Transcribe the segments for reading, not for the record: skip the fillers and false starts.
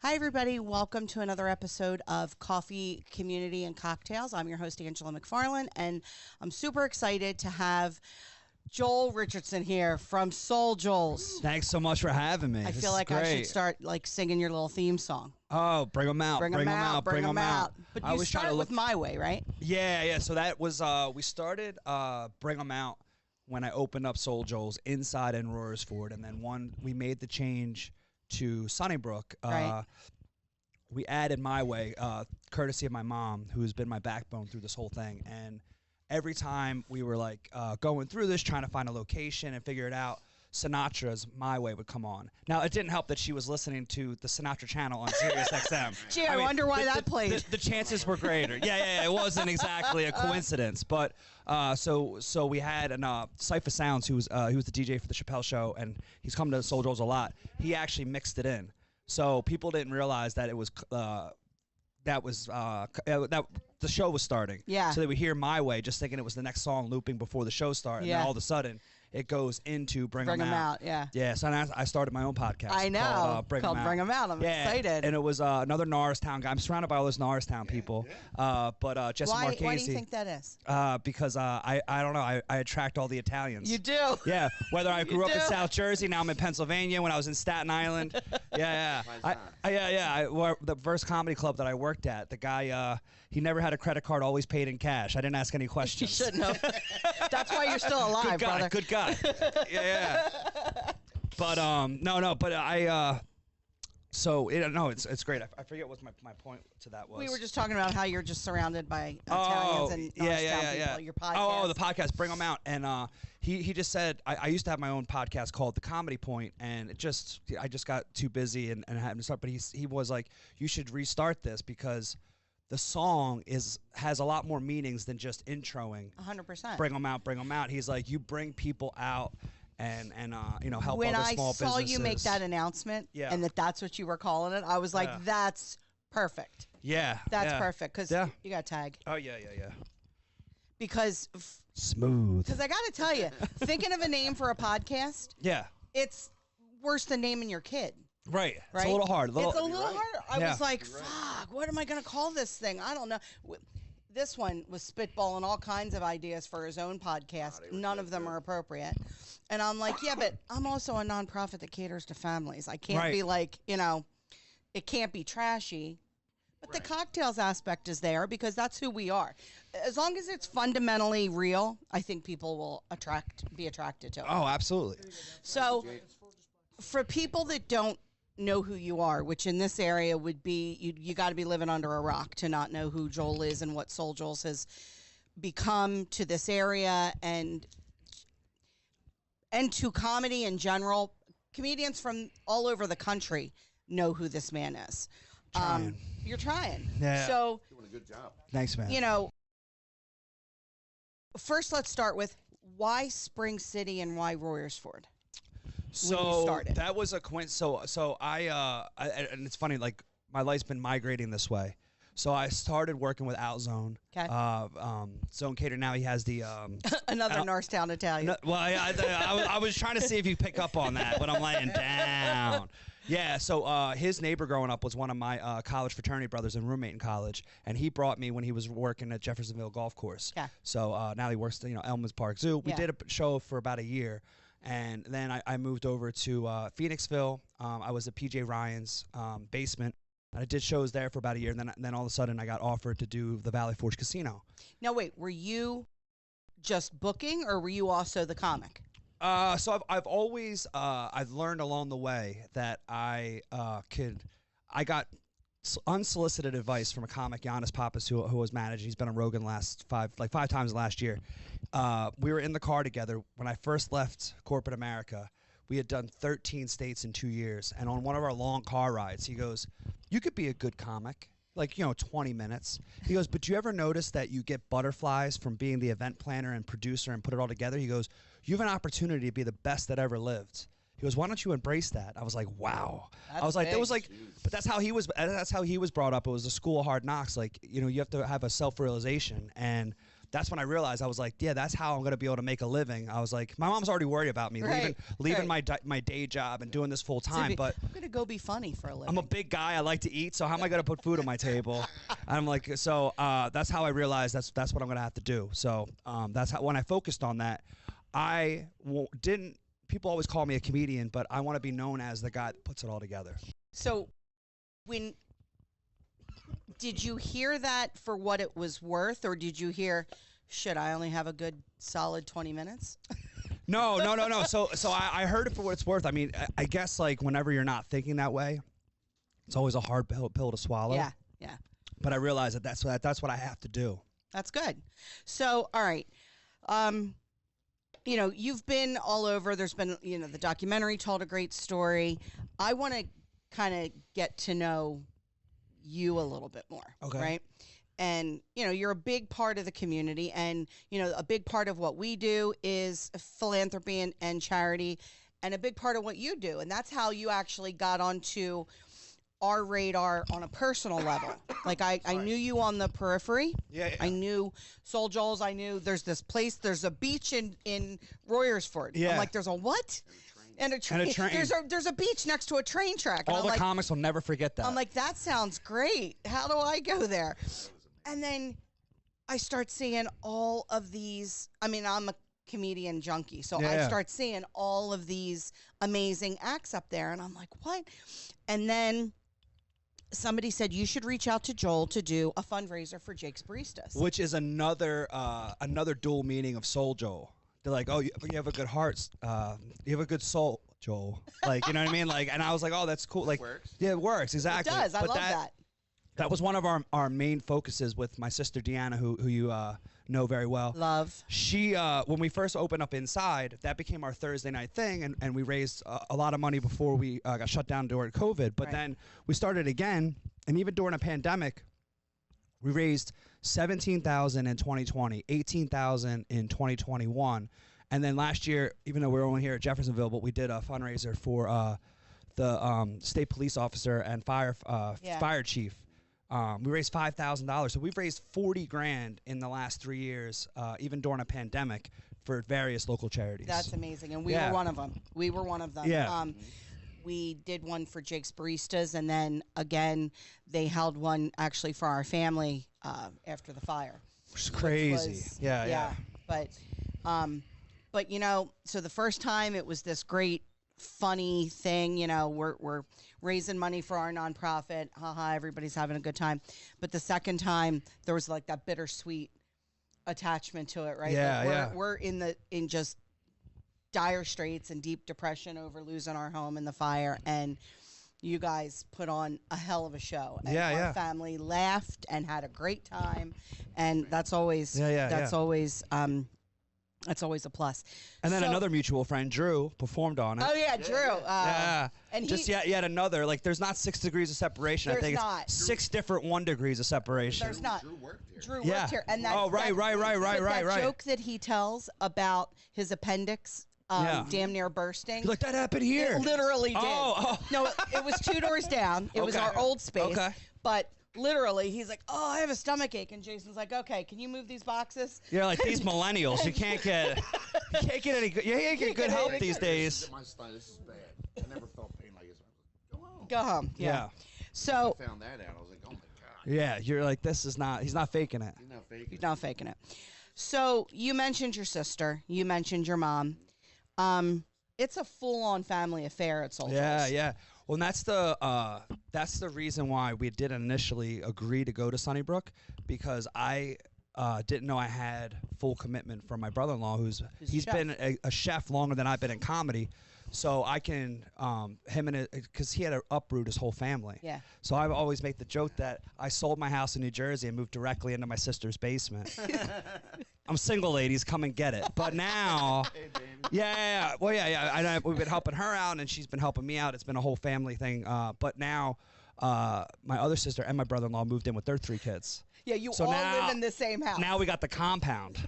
Hi, everybody. Welcome to another episode of Coffee, Community, and Cocktails. I'm your host, Angela McFarland, and I'm super excited to have Joel Richardson here from SoulJoels. Thanks so much for having me. I This feel is like I should great. start like singing your little theme song. Oh, bring them out. Bring 'em out. Bring 'em out. But I you was trying start to with My Way, right? Yeah. So that was we started bring them out when I opened up SoulJoels inside in Royersford, and then we made the change to Sunnybrook. Right. We added My Way, courtesy of my mom, who's been my backbone through this whole thing. And every time we were like going through this, trying to find a location and figure it out, Sinatra's My Way would come on. Now, it didn't help that she was listening to the Sinatra channel on Sirius XM. Gee, I wonder why that played. The chances were greater. Yeah, it wasn't exactly a coincidence. But so we had Cypher Sounds, he was the DJ for the Chappelle Show, and he's come to SoulJoels a lot. He actually mixed it in. So people didn't realize that it was that the show was starting. Yeah. So they would hear My Way, just thinking it was the next song looping before the show started. Yeah. And then all of a sudden, it goes into Bring 'em Out. Yeah. Yeah. So I started my own podcast. I know. Called Bring 'em Out. Bring 'em Out. I'm excited. And it was another Norristown guy. I'm surrounded by all those Norristown people. But Jesse Marchese. Why do you think that is? Because I don't know. I attract all the Italians. You do. Yeah, whether I grew up in South Jersey, now I'm in Pennsylvania. When I was in Staten Island, yeah. The first comedy club that I worked at, the guy, he never had a credit card, always paid in cash. I didn't ask any You questions. shouldn't have. That's why you're still alive, brother. Good guy. Yeah. But no. But it's great. I forget what my point to that was. We were just talking about how you're just surrounded by Italians and Norristown people. Your podcast. Oh, the podcast, Bring 'em Out. And he just said, I used to have my own podcast called The Comedy Point, and I just got too busy and had to start. But he was like, you should restart this because the song has a lot more meanings than just introing. 100%. Bring 'em out, bring 'em out. He's like, you bring people out and help when other small businesses. When I saw you make that announcement and that's what you were calling it, I was like, that's perfect. Yeah. That's perfect because you got to tag. Oh, yeah. Because smooth. Because I got to tell you, thinking of a name for a podcast, it's worse than naming your kid. Right. It's a little hard. It's a little harder. I was like, fuck, what am I going to call this thing? I don't know. This one was spitballing all kinds of ideas for his own podcast. None of them are appropriate. And I'm like, yeah, but I'm also a nonprofit that caters to families. I can't be like, it can't be trashy. But the cocktails aspect is there because that's who we are. As long as it's fundamentally real, I think people will be attracted to it. Oh, absolutely. So for people that don't know who you are, which in this area would be, you got to be living under a rock to not know who Joel is and what SoulJoels has become to this area and to comedy in general. Comedians from all over the country know who this man is. You're trying. Yeah. So doing a good job. Thanks, man. First let's start with why Spring City and why Royersford? So that was a coincidence. So I and it's funny, like my life's been migrating this way. So I started working with Outzone. Okay. Zone Cater now he has the another Norristown Italian. No, well, I was trying to see if you pick up on that, but I'm laying down. Yeah, so his neighbor growing up was one of my college fraternity brothers and roommate in college, and he brought me when he was working at Jeffersonville Golf Course. Yeah. So now he works at Elmwood Park Zoo. We did a show for about a year, and then I moved over to Phoenixville. I was at PJ Ryan's basement. I did shows there for about a year, and then all of a sudden I got offered to do the Valley Forge Casino. Now wait, were you just booking, or were you also the comic? So I've always I've learned along the way that I got unsolicited advice from a comic, Giannis Pappas, who was managing. He's been on Rogan five times last year. We were in the car together when I first left corporate America. We had done 13 states in 2 years, and on one of our long car rides, he goes, "You could be a good comic." Like, 20 minutes. He goes, "But do you ever notice that you get butterflies from being the event planner and producer and put it all together?" He goes, "You have an opportunity to be the best that ever lived." He goes, "Why don't you embrace that?" I was like, "Wow." I was like, big. "That was like," but that's how he was brought up. It was the school of hard knocks. Like, you have to have a self-realization. And that's when I realized, I was like, yeah, that's how I'm going to be able to make a living. I was like, my mom's already worried about me leaving my day job and doing this full time. But I'm going to go be funny for a living. I'm a big guy. I like to eat. So how am I going to put food on my table? And I'm like, so that's how I realized that's what I'm going to have to do. So that's how, when I focused on that, I didn't, people always call me a comedian, but I want to be known as the guy that puts it all together. So did you hear that for what it was worth, or did you hear, shit, I only have a good solid 20 minutes? No. So I heard it for what it's worth. I mean, I guess like whenever you're not thinking that way, it's always a hard pill to swallow. Yeah. But I realize that that's what I have to do. That's good. So, all right. You know, you've been all over. There's been, you know, the documentary told a great story. I want to kind of get to know you a little bit more. Okay. Right. And, you know, you're a big part of the community, and, you know, a big part of what we do is philanthropy and charity, and a big part of what you do. And that's how you actually got onto our radar on a personal level. Like I knew you on the periphery. Yeah. I knew SoulJoel's. I knew there's this place, there's a beach in Royersford. Yeah. I'm like, there's a what? And a train. There's a beach next to a train track. And All the comics will never forget that. I'm like, that sounds great. How do I go there? And then I start seeing all of these. I mean, I'm a comedian junkie, so I start seeing all of these amazing acts up there, and I'm like, what? And then somebody said you should reach out to Joel to do a fundraiser for Jake's Baristas, which is another dual meaning of SoulJoel. They're like, oh, you have a good heart, you have a good soul, Joel. Like, you know what I mean? Like, and I was like, oh, that's cool. Like, yeah, it works exactly. It does. I love that. That was one of our main focuses with my sister Deanna, who you know very well. Love. She when we first opened up inside, that became our Thursday night thing, and we raised a lot of money before we got shut down during COVID. But then we started again, and even during a pandemic, we raised $17,000 in 2020, $18,000 in 2021, and then last year, even though we were only here at Jeffersonville, but we did a fundraiser for the state police officer and fire chief. We raised $5,000, so we've raised $40 grand in the last 3 years, even during a pandemic, for various local charities. That's amazing, and we were one of them. We were one of them. Yeah. We did one for Jake's Baristas, and then again, they held one actually for our family after the fire. Which is crazy. Yeah. But you know, so the first time it was this great, funny thing. You know, we're raising money for our nonprofit. Haha, everybody's having a good time. But the second time, there was like that bittersweet attachment to it, right? Yeah, like we're in just dire straits and deep depression over losing our home in the fire, and you guys put on a hell of a show. And our family laughed and had a great time, and that's always that's always a plus. And then another mutual friend, Drew, performed on it. Oh yeah, Drew. And just yet another. Like, there's not 6 degrees of separation. There's I think not. it's 6 different 1 degrees of separation. There's not. Drew worked here. Drew worked here, and that. Right. Joke that he tells about his appendix. Damn near bursting. He's like, that happened here. It literally did. Oh. No, it was 2 doors down. It was our old space. Okay. But literally, he's like, oh, I have a stomach ache. And Jason's like, okay, can you move these boxes? Yeah, like these millennials, you can't get any good, you can't get good help these days. My spine, this is bad. I never felt pain like this. Go home. Go home. Yeah. So I found that out. I was like, oh my God. Yeah, you're like, this is not, he's not faking it. He's not faking it. So you mentioned your sister. You mentioned your mom. It's a full-on family affair at SoulJoel. Yeah. Well, and that's the reason why we didn't initially agree to go to Sunnybrook, because I didn't know I had full commitment from my brother-in-law, he's been a chef longer than I've been in comedy. So I can, because he had to uproot his whole family. Yeah. So I always make the joke that I sold my house in New Jersey and moved directly into my sister's basement. I'm single, ladies, come and get it. But now, we've been helping her out, and she's been helping me out. It's been a whole family thing. But now, my other sister and my brother-in-law moved in with their 3 kids. Yeah, you all live in the same house. Now we got the compound.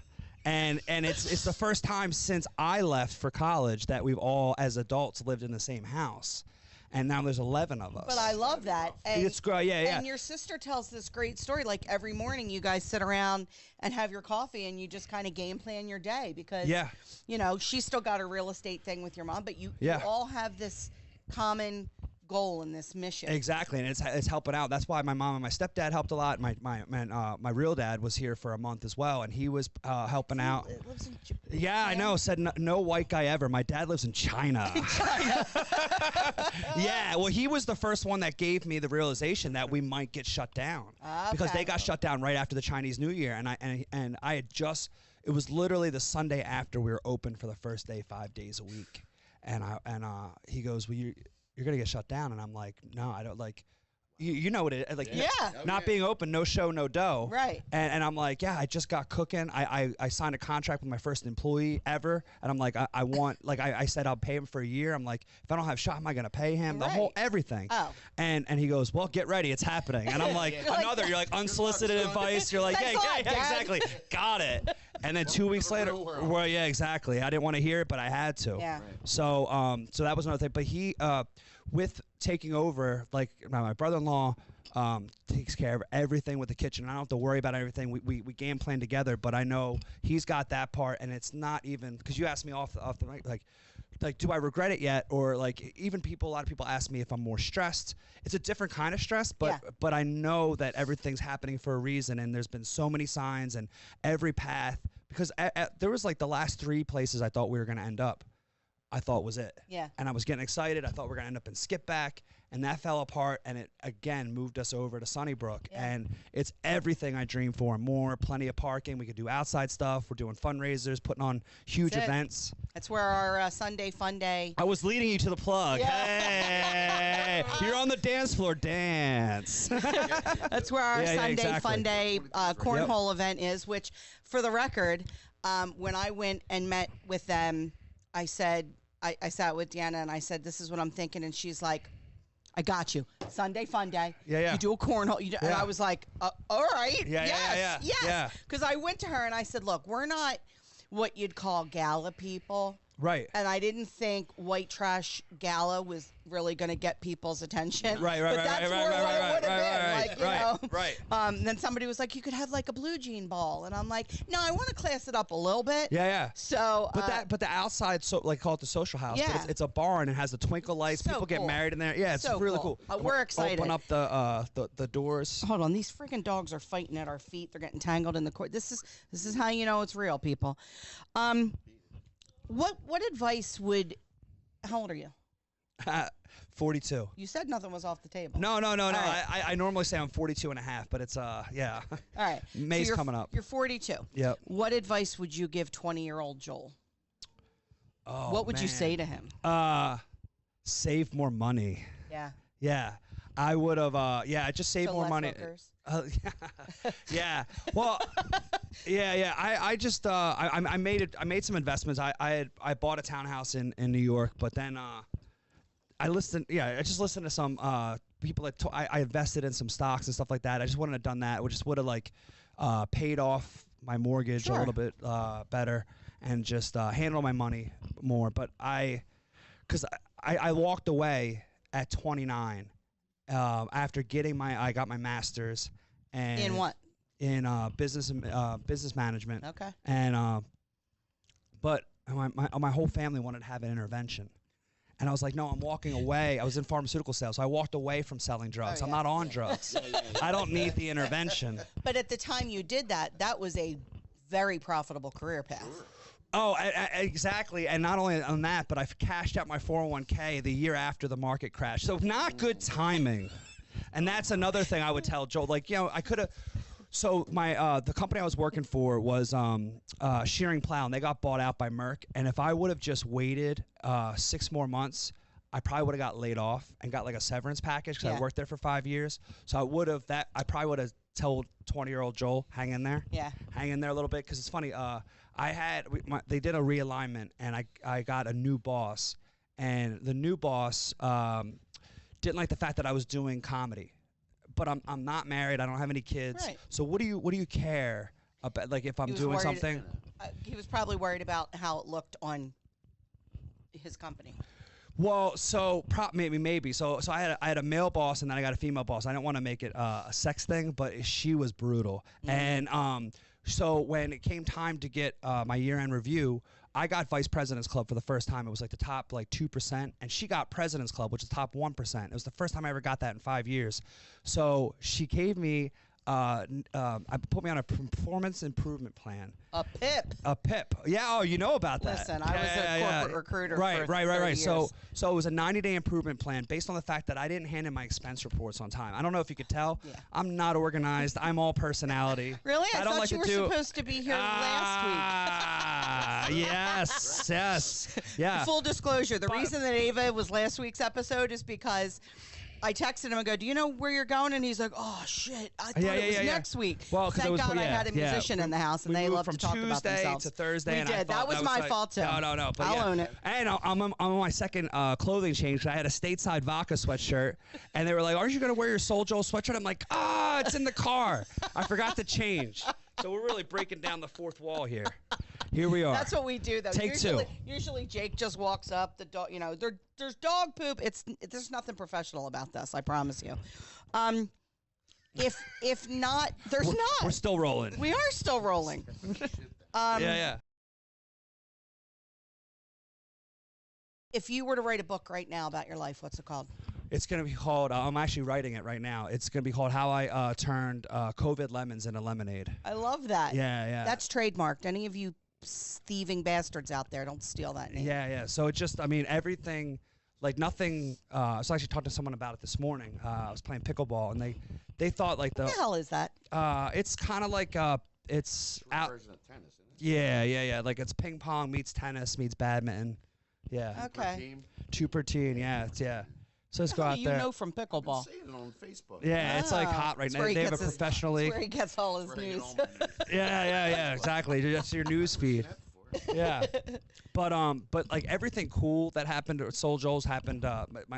And it's the first time since I left for college that we've all, as adults, lived in the same house. and now there's 11 of us. But I love that. And, it's great, yeah. And your sister tells this great story. Like every morning, you guys sit around and have your coffee, and you just kind of game plan your day because, you know, she's still got a real estate thing with your mom, but you all have this common goal and this mission. Exactly, and it's helping out. That's why my mom and my stepdad helped a lot. My real dad was here for a month as well, and he was helping out. Lives in Yeah, I know. Said no white guy ever. My dad lives in China. Yeah, well, he was the first one that gave me the realization that we might get shut down because they got shut down right after the Chinese New Year, and I had just. It was literally the Sunday after we were open for the first day, 5 days a week, and he goes, "Well, you're gonna get shut down," and I'm like, "No, I don't like." You know what it is, like not being open, no show, no dough. Right. And I'm like, yeah, I just got cooking. I signed a contract with my first employee ever, and I'm like, I want, like I said I'll pay him for a year. I'm like, if I don't have shop, am I gonna pay him? The whole everything. Oh. And he goes, well, get ready, it's happening. And I'm like, you're like unsolicited advice. You're like, yeah, exactly, got it. And then 2 weeks later, well, yeah, exactly. I didn't want to hear it, but I had to. Yeah. So so that was another thing. But he with taking over, like my brother-in-law takes care of everything with the kitchen. I don't have to worry about everything. We game plan together, but I know he's got that part, and it's not even because you asked me off the mic, like do I regret it yet, or like even a lot of people ask me if I'm more stressed. It's a different kind of stress, but I know that everything's happening for a reason, and there's been so many signs and every path because there was like the last 3 places I thought we were going to end up. I thought was it. Yeah. And I was getting excited. I thought we were going to end up in Skipback, and that fell apart, and it, again, moved us over to Sunnybrook. Yeah. And it's everything I dreamed for and more, plenty of parking. We could do outside stuff. We're doing fundraisers, putting on huge events. That's where our Sunday Fun Day. I was leading you to the plug. Yeah. Hey, you're on the dance floor. Dance. That's where our Sunday Fun Day cornhole event is, which, for the record, when I went and met with them, I said, I sat with Deanna and I said, this is what I'm thinking. And she's like, I got you. Sunday Fun Day. Yeah. You do a cornhole. And I was like, all right. Yeah. Because I went to her and I said, look, we're not what you'd call gala people. Right. And I didn't think white trash gala was really going to get people's attention. Right. But that's more what it would have been. Right. Then somebody was like, you could have like a blue jean ball. And I'm like, no, I want to class it up a little bit. Yeah. So. But the outside, like call it the social house. Yeah. But it's a barn and has the twinkle lights. So People get cool. married in there. Yeah, it's So really cool. cool. We're excited. Open up the doors. Hold on, these freaking dogs are fighting at our feet. They're getting tangled in the cord. This is how you know it's real, people. What advice would? How old are you? 42. You said nothing was off the table. No. Right. I normally say I'm 42 and a half, but it's yeah. All right. May's so coming up. You're 42. Yep. What advice would you give 20-year-old Joel? Oh, what would you say to him? Save more money. Yeah. Yeah. I would have just save So more less money. hookers? Yeah. Well, yeah. I just I made some investments. I bought a townhouse in New York, but then I just listened to some people that I invested in some stocks and stuff like that. I just wouldn't have done that. I just would have like paid off my mortgage a little bit better and just handle my money more. But because I walked away at 29 after I got my master's. And In what? In business management. Okay. And but my whole family wanted to have an intervention. And I was like, no, I'm walking away. I was in pharmaceutical sales, so I walked away from selling drugs. I'm not on drugs. I don't need the intervention. But at the time you did that, that was a very profitable career path. Oh, exactly. And not only on that, but I cashed out my 401k the year after the market crashed. So not good timing. And that's another thing I would tell Joel. Like, I could have. So my the company I was working for was Shearing Plow, and they got bought out by Merck. And if I would have just waited 6 more months, I probably would have got laid off and got like a severance package because I worked there for 5 years. So I probably would have told 20-year-old Joel, hang in there. Yeah. Hang in there a little bit because it's funny. They did a realignment, and I got a new boss, and the new boss didn't like the fact that I was doing comedy. But I'm not married. I don't have any kids. Right. So what do you care about? Like if I'm doing something, he was probably worried about how it looked on his company. Well, so maybe. So I had a male boss and then I got a female boss. I didn't want to make it a sex thing, but she was brutal. And so when it came time to get my year-end review, I got Vice President's Club for the first time. It was like the top 2%, and she got President's Club, which is top 1%. It was the first time I ever got that in 5 years. So she gave me. I put me on a performance improvement plan. A PIP. A PIP. Yeah. Oh, you know about that. Listen, I was a corporate recruiter. Right. For 30 years. So it was a 90-day improvement plan based on the fact that I didn't hand in my expense reports on time. I don't know if you could tell. Yeah. I'm not organized. I'm all personality. Really? I don't thought like you were supposed to be here last week. Yes. Yeah. Full disclosure: the reason that Ava was last week's episode is because I texted him and go, "Do you know where you're going?" And he's like, "Oh shit, I thought it was next week." Well, thank God I had a musician in the house, and they love to talk about themselves. From Tuesday to Thursday. We did. That was my fault too. No. But I'll own it. And I'm on my second clothing change. I had a stateside vodka sweatshirt, and they were like, "Aren't you gonna wear your SoulJoel sweatshirt?" I'm like, it's in the car. I forgot to change. So we're really breaking down the fourth wall here. Here we are. That's what we do, though. Take two. Usually Jake just walks up. The dog, there's dog poop. There's nothing professional about this. I promise you. If not, there's not. We're still rolling. We are still rolling. Yeah. If you were to write a book right now about your life, what's it called? It's going to be called, I'm actually writing it right now. It's going to be called How I Turned COVID Lemons into Lemonade. I love that. Yeah. That's trademarked. Any of you thieving bastards out there, don't steal that name. Yeah. So it just, everything, nothing. I was actually talking to someone about it this morning. I was playing pickleball, and they thought what the hell is that? It's kind of like, it's out. Version of tennis, isn't it? Yeah. Like it's ping pong meets tennis meets badminton. Yeah. Okay. Two per team. Yeah. So let's go out there. You know from pickleball. Saying it on Facebook. Yeah, it's like hot right now. They have a professional league. That's where he gets all his news. Yeah, exactly. That's your news feed. Yeah, but like everything cool that happened at SoulJoel's happened.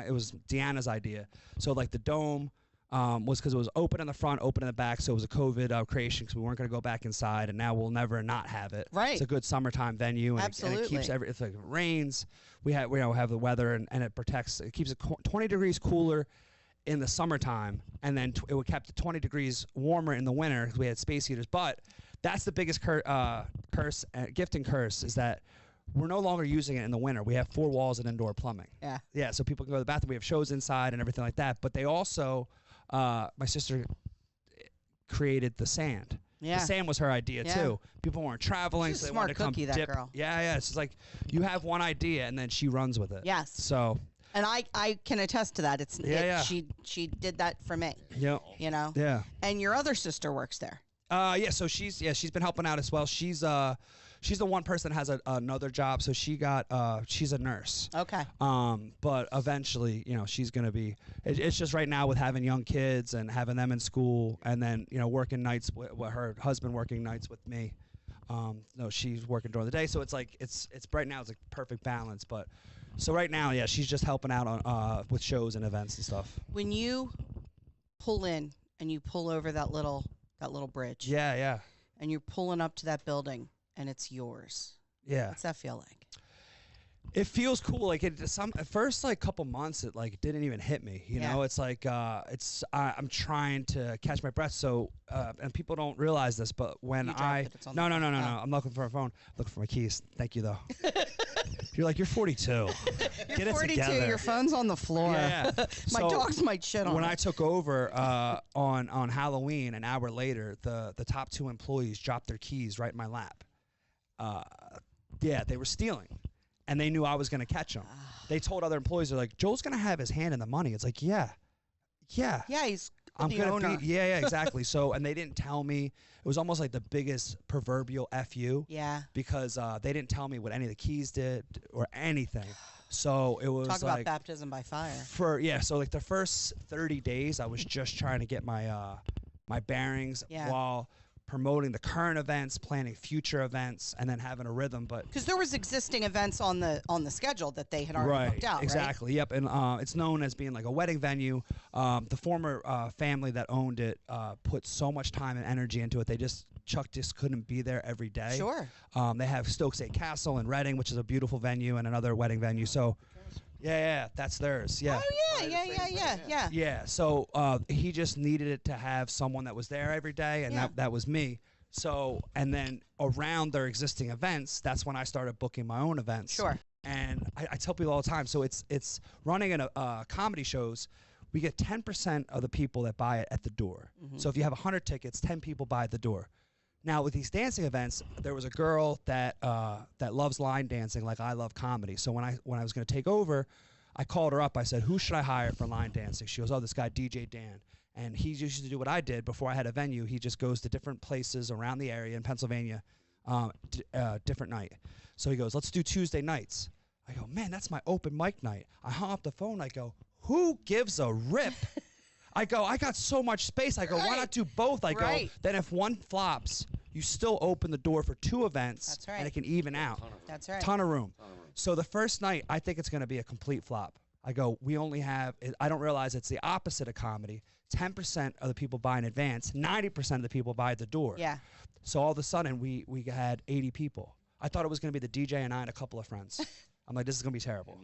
It was Deanna's idea. So like the dome was because it was open in the front, open in the back. So it was a COVID creation because we weren't going to go back inside, and now we'll never not have it. Right. It's a good summertime venue, and absolutely. It keeps if it rains, we have the weather, and it protects. It keeps it 20 degrees cooler in the summertime, and then it would kept it 20 degrees warmer in the winter because we had space heaters. But that's the biggest gift and curse is that we're no longer using it in the winter. We have 4 walls and indoor plumbing. Yeah, so people can go to the bathroom. We have shows inside and everything like that. But they also, my sister created the sand. Yeah. The sand was her idea too. People weren't traveling, She's so they smart wanted to come cookie, that dip. girl. Yeah. It's just like you have one idea and then she runs with it. Yes. So. And I can attest to that. She did that for me. Yeah. You know. Yeah. And your other sister works there. So she's been helping out as well. She's the one person that has another job, so she's a nurse. Okay. But eventually, she's gonna be. It's just right now with having young kids and having them in school, and then working nights with her husband working nights with me. No, she's working during the day, so it's like it's right now it's like perfect balance. But so right now, she's just helping out on with shows and events and stuff. When you pull in and you pull over that little bridge. Yeah. And you're pulling up to that building and it's yours. Yeah. What's that feel like? It feels cool. Like at first couple months, it didn't even hit me. You know, it's like I'm trying to catch my breath. So and people don't realize this, but when no, I'm looking for a phone. Looking for my keys. Thank you though. You're 42. You're Get 42. It together. Your phone's on the floor. Yeah. My dogs might shit on When it. I took over on Halloween, an hour later, the top 2 employees dropped their keys right in my lap. They were stealing. And they knew I was going to catch them. They told other employees, they're like, Joel's going to have his hand in the money. It's like, yeah. Yeah, he's the owner. Yeah, exactly. So, and they didn't tell me. It was almost like the biggest proverbial FU. Yeah. Because they didn't tell me what any of the keys did or anything. So it was Talk about baptism by fire. So the first 30 days, I was just trying to get my my bearings while promoting the current events, planning future events, and then having a rhythm. But because there was existing events on the schedule that they had already booked out, exactly. Yep, and it's known as being like a wedding venue. The former family that owned it put so much time and energy into it. Chuck just couldn't be there every day. Sure. They have Stokes State Castle in Reading, which is a beautiful venue and another wedding venue. So Yeah, that's theirs. Yeah. Oh yeah. Yeah. So he just needed it to have someone that was there every day, and that was me. So, and then around their existing events, that's when I started booking my own events. Sure. And I tell people all the time. So it's running in comedy shows. We get 10% of the people that buy it at the door. So if you have 100 tickets, 10 people buy at the door. Now with these dancing events, there was a girl that loves line dancing like I love comedy. So when I was going to take over, I called her up. I said, "Who should I hire for line dancing?" She goes, "Oh, this guy DJ Dan." And he used to do what I did before I had a venue. He just goes to different places around the area in Pennsylvania, different night. So he goes, "Let's do Tuesday nights." I go, "Man, that's my open mic night." I hung up the phone. I go, "Who gives a rip?" I go, "I got so much space." I go, "Why not do both?" I go, "Then if one flops, you still open the door for 2 events, That's right. and it can even out." That's right. Ton of room. So the first night, I think it's going to be a complete flop. I go, we only have, I don't realize it's the opposite of comedy. 10% of the people buy in advance, 90% of the people buy at the door. Yeah. So all of a sudden, we had 80 people. I thought it was going to be the DJ and I and a couple of friends. I'm like, this is going to be terrible.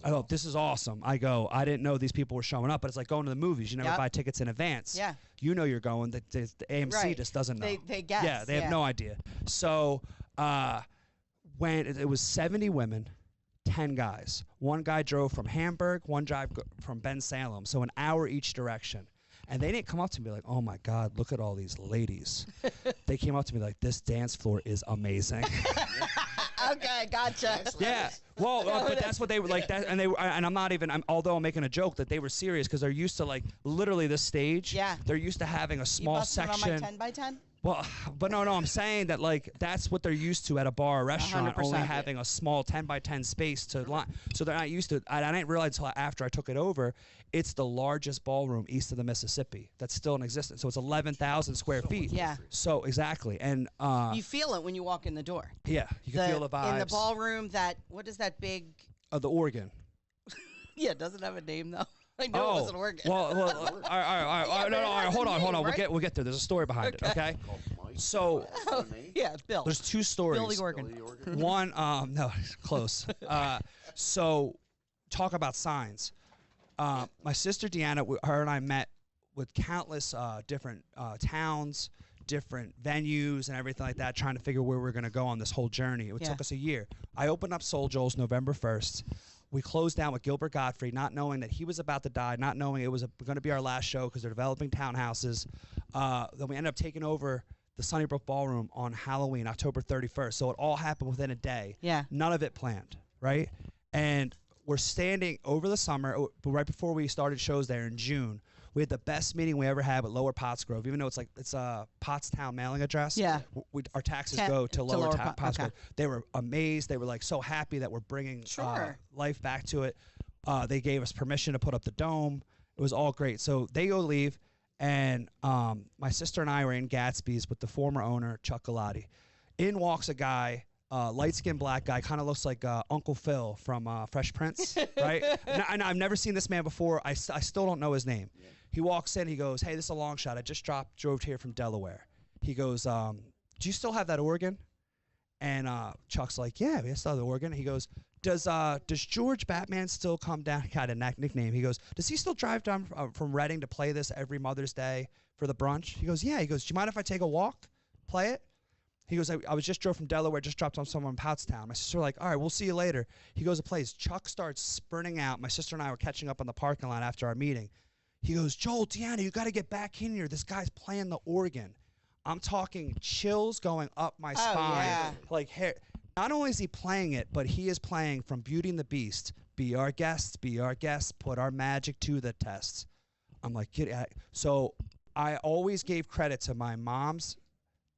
I go, this is awesome. I go, I didn't know these people were showing up, but it's like going to the movies. You never buy tickets in advance. Yeah. You know you're going. The AMC just doesn't know. They guess. Yeah, they have no idea. So when it was 70 women, 10 guys. One guy drove from Hamburg, one drive from Ben Salem, so an hour each direction. And they didn't come up to me like, "Oh my God, look at all these ladies." They came up to me like, "This dance floor is amazing." Okay, gotcha. Yeah, well, but that's what they were like. That, and and I'm not even. Although I'm making a joke, that they were serious because they're used to like literally this stage. Yeah. They're used to having a small section. On my 10 by 10? Well, but no, I'm saying that like that's what they're used to at a bar or restaurant, 100%. only having a small 10 by 10 space to line. So they're not used to it. I didn't realize until after I took it over, it's the largest ballroom east of the Mississippi that's still in existence. So it's 11,000 square feet. Yeah. So exactly, and you feel it when you walk in the door. yeah, you can feel the vibes. In the ballroom, what is that big? The organ. Yeah, it doesn't have a name though. I knew it wasn't organ. All right, hold on. Right? We'll get there. There's a story behind it, okay? So Yeah, Bill. there's 2 stories. Bill the organ. One, no, close. So talk about signs. My sister Deanna, her and I met with countless different towns, different venues, and everything like that, trying to figure where we're going to go on this whole journey. It took us a year. I opened up SoulJoel's November 1st. We closed down with Gilbert Gottfried, not knowing that he was about to die, not knowing it was going to be our last show because they're developing townhouses. Then we ended up taking over the Sunnybrook Ballroom on Halloween, October 31st. So it all happened within a day. Yeah. None of it planned, right? And we're standing over the summer, right before we started shows there in June. We had the best meeting we ever had with Lower Pottsgrove, even though it's a Pottstown mailing address. Yeah. Our taxes go to Lower Pottsgrove. Okay. They were amazed. They were like so happy that we're bringing life back to it. They gave us permission to put up the dome. It was all great. So they go leave, and my sister and I were in Gatsby's with the former owner, Chuck Galati. In walks a guy, light-skinned black guy, kind of looks like Uncle Phil from Fresh Prince, right? And I've never seen this man before. I still don't know his name. Yeah. He walks in. He goes, "Hey, this is a long shot. I just drove here from Delaware." He goes, "Do you still have that organ?" And Chuck's like, "Yeah, we still have the organ." He goes, Does George Batman still come down?" Kind of nickname. He goes, "Does he still drive down from Reading to play this every Mother's Day for the brunch?" He goes, "Yeah." He goes, "Do you mind if I take a walk, play it?" He goes, I was just drove from Delaware, just dropped on someone in Pottstown. My sister like, "All right, we'll see you later." He goes and plays. Chuck starts sprinting out. My sister and I were catching up on the parking lot after our meeting. He goes, "Joel, Deanna, you got to get back in here. This guy's playing the organ." I'm talking chills going up my spine. Yeah. Like hair. Not only is he playing it, but he is playing from Beauty and the Beast. Be our guests, put our magic to the test. I'm like, get out. So I always gave credit to my mom's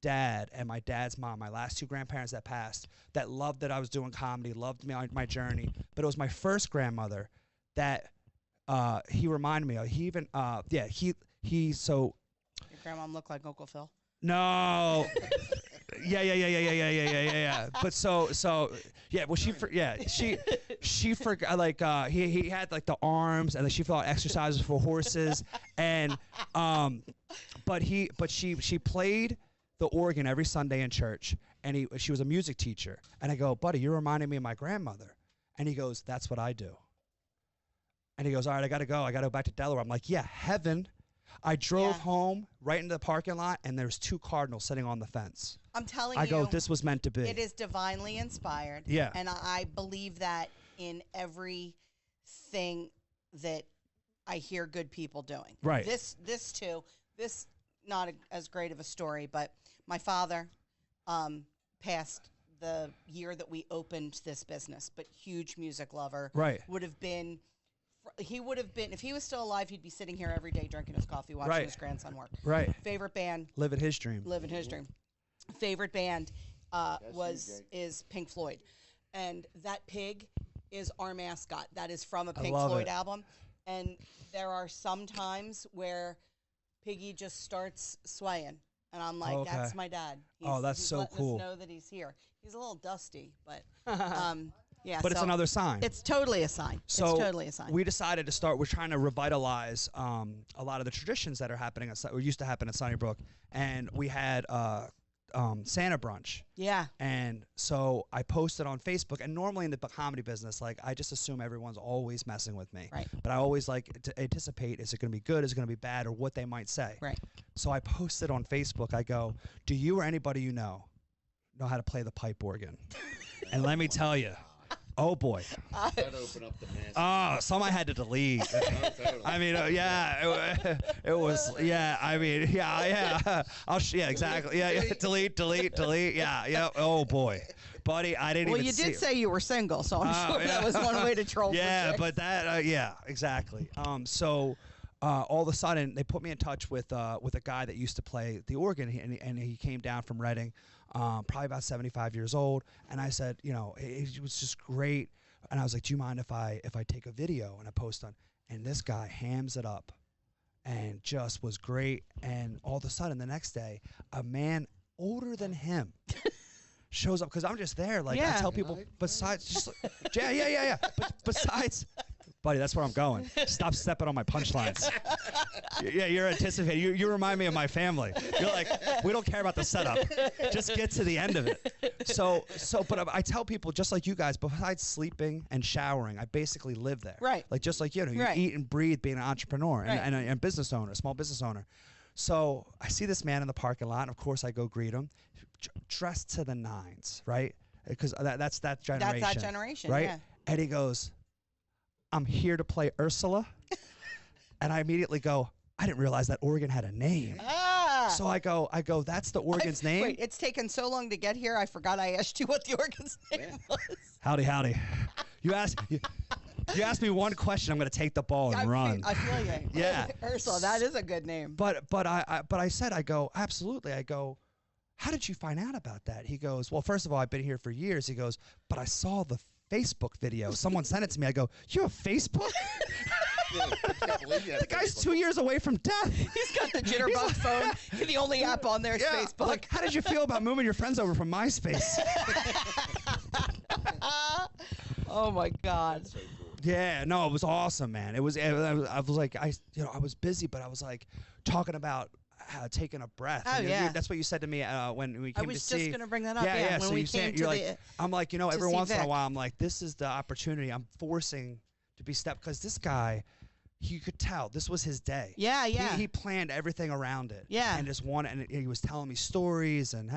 dad and my dad's mom, my last 2 grandparents that passed, that loved that I was doing comedy, loved my journey. But it was my first grandmother that he reminded me of. He even, so. Your grandma looked like Uncle Phil? No. Yeah. But yeah. Well, she forgot. Like he had like the arms, and then she felt exercises for horses, and but she played the organ every Sunday in church, and she was a music teacher. And I go, "Buddy, you're reminding me of my grandmother," and he goes, "That's what I do." And he goes, all right, I got to go. I got to go back to Delaware. I'm like, yeah, heaven. I drove home right into the parking lot, and there's 2 cardinals sitting on the fence. I'm telling you. I go, this was meant to be. It is divinely inspired. Yeah. And I believe that in everything that I hear good people doing. Right. This too. This not as great of a story, but my father passed the year that we opened this business, but huge music lover. Right. He would have been, if he was still alive, he'd be sitting here every day drinking his coffee, watching his grandson work. Right. Favorite band. Living his dream. Favorite band is Pink Floyd. And that pig is our mascot. That is from a Pink Floyd album. And there are some times where Piggy just starts swaying. And I'm like, that's my dad. That's so cool. Us know that he's here. He's a little dusty, but yeah. But it's another sign. It's totally a sign. So it's totally a sign. We decided to start. We're trying to revitalize a lot of the traditions that are happening or used to happen at Sunnybrook, and we had Santa brunch. Yeah. And so I posted on Facebook, and normally in the comedy business, like I just assume everyone's always messing with me. Right. But I always like to anticipate, is it going to be good, is it going to be bad, or what they might say. Right. So I posted on Facebook, I go, do you or anybody you know how to play the pipe organ? And let me tell you, oh boy. That opened up the mess. Some I had to delete. I mean, it was, I mean, yeah. Exactly. Yeah, delete. Yeah. Oh boy, buddy, I didn't. Well, even you see did say you were single, so I'm sure that was one way to troll. Yeah, but that, exactly. So. All of a sudden, they put me in touch with a guy that used to play the organ, and he came down from Reading, probably about 75 years old. And I said, it was just great. And I was like, do you mind if I take a video and I post on? And this guy hams it up, and just was great. And all of a sudden, the next day, a man older than him shows up, because I'm just there. Like I tell people, besides, just yeah. But besides. Buddy, that's where I'm going. Stop stepping on my punchlines. Yeah, you're anticipating. You remind me of my family. You're like, we don't care about the setup. Just get to the end of it. But I tell people, just like you guys, besides sleeping and showering, I basically live there. Right. Like just like you eat and breathe being an entrepreneur and a business owner, a small business owner. So I see this man in the parking lot, and of course I go greet him, dressed to the nines, right? Because that's that generation. That's that generation, right? Yeah. And he goes, I'm here to play Ursula. And I immediately go, I didn't realize that organ had a name. So I go, that's the organ's name? Wait, it's taken so long to get here, I forgot I asked you what the organ's name was. Howdy. You asked me one question, I'm going to take the ball and run. I feel you. Yeah. Ursula, that is a good name. But I said, I go, absolutely. I go, how did you find out about that? He goes, well, first of all, I've been here for years. He goes, but I saw the Facebook video. Someone sent it to me. I go, you have Facebook? The guy's 2 years away from death. He's got the jitterbug phone. The only app on there is Facebook. Like, how did you feel about moving your friends over from MySpace? Oh my God. So cool. Yeah, no, it was awesome, man. I was like, I was busy, but I was like talking about taking a breath. Oh, yeah. That's what you said to me when we came to see. I was just going to bring that up. Yeah. When So we you came you're to like, I'm like, every see once in a Vic. while, I'm like, this is the opportunity. I'm forcing to be stepped, because this guy, you could tell this was his day. Yeah. He planned everything around it. Yeah. And just and he was telling me stories and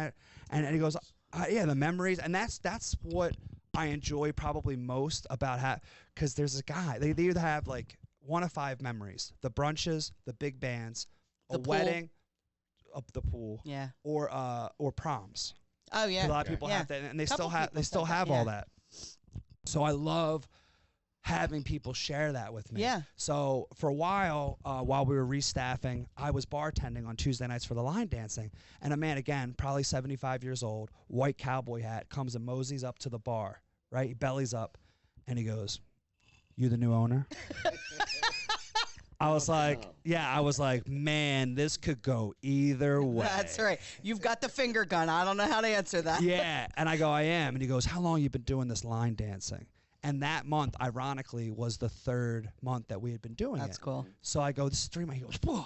he goes, the memories, and that's what I enjoy probably most about because there's a guy. They either have like 1 of 5 memories: the brunches, the big bands, a wedding, the pool, or proms. Oh yeah. A lot of people have that, and they still have all that. So I love having people share that with me. Yeah. So for a while we were restaffing, I was bartending on Tuesday nights for the line dancing, and a man, again, probably 75 years old, white cowboy hat, comes and moseys up to the bar, right? He bellies up, and he goes, "You the new owner?" I was like, man, this could go either way. That's right. You've got the finger gun. I don't know how to answer that. Yeah. And I go, I am. And he goes, how long you been doing this line dancing? And that month, ironically, was the 3rd month that we had been doing it. That's cool. So I go, this is 3 months. He goes, whoa.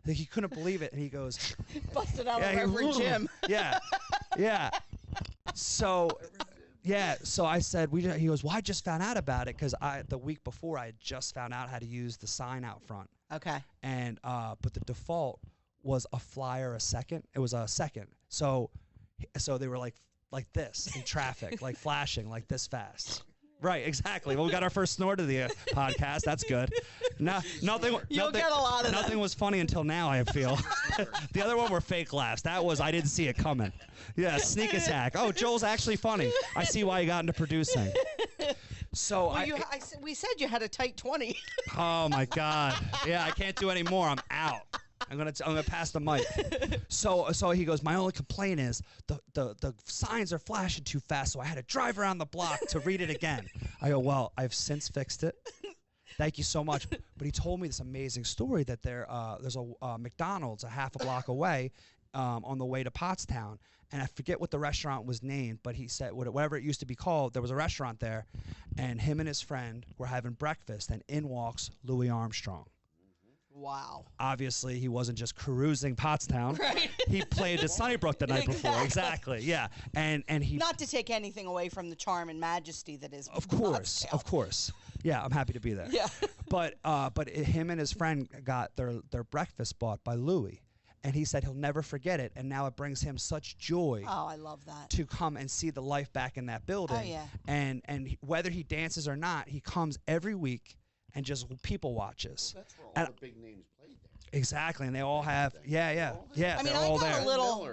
Like, he couldn't believe it. And he goes, busted out of Reverend Jim. Yeah. So Yeah, so I said, he goes, well, I just found out about it because the week before I had just found out how to use the sign out front. Okay. And but the default was a flyer a second. It was a second. So they were like this in traffic, like flashing like this fast. Right, exactly. Well, we got our first snort of the podcast. That's good. Nothing. You'll get a lot of Nothing them. was funny until now, I feel. The other one were fake laughs. That was, I didn't see it coming. Yeah, sneak attack. Oh, Joel's actually funny. I see why you got into producing. So we said you had a tight 20. Oh my God. Yeah, I can't do any more. I'm out. I'm gonna pass the mic. So he goes, my only complaint is the signs are flashing too fast, so I had to drive around the block to read it again. I go, well, I've since fixed it. Thank you so much. But he told me this amazing story that there's a McDonald's a half a block away on the way to Pottstown. And I forget what the restaurant was named, but he said whatever it used to be called, there was a restaurant there. And him and his friend were having breakfast, and in walks Louis Armstrong. Wow. Obviously, he wasn't just cruising Pottstown. Right. He played at Sunnybrook the night before. Exactly. Yeah. And he. Not to take anything away from the charm and majesty that is. Of course. Pottstown. Of course. Yeah, I'm happy to be there. Yeah. But him and his friend got their breakfast bought by Louis. And he said he'll never forget it, and now it brings him such joy. Oh, I love that. To come and see the life back in that building. Oh, yeah. And whether he dances or not, he comes every week and just people watches. Well, that's where all the big names played there. Exactly, and they all have, yeah. I mean, they're I all got there. a little.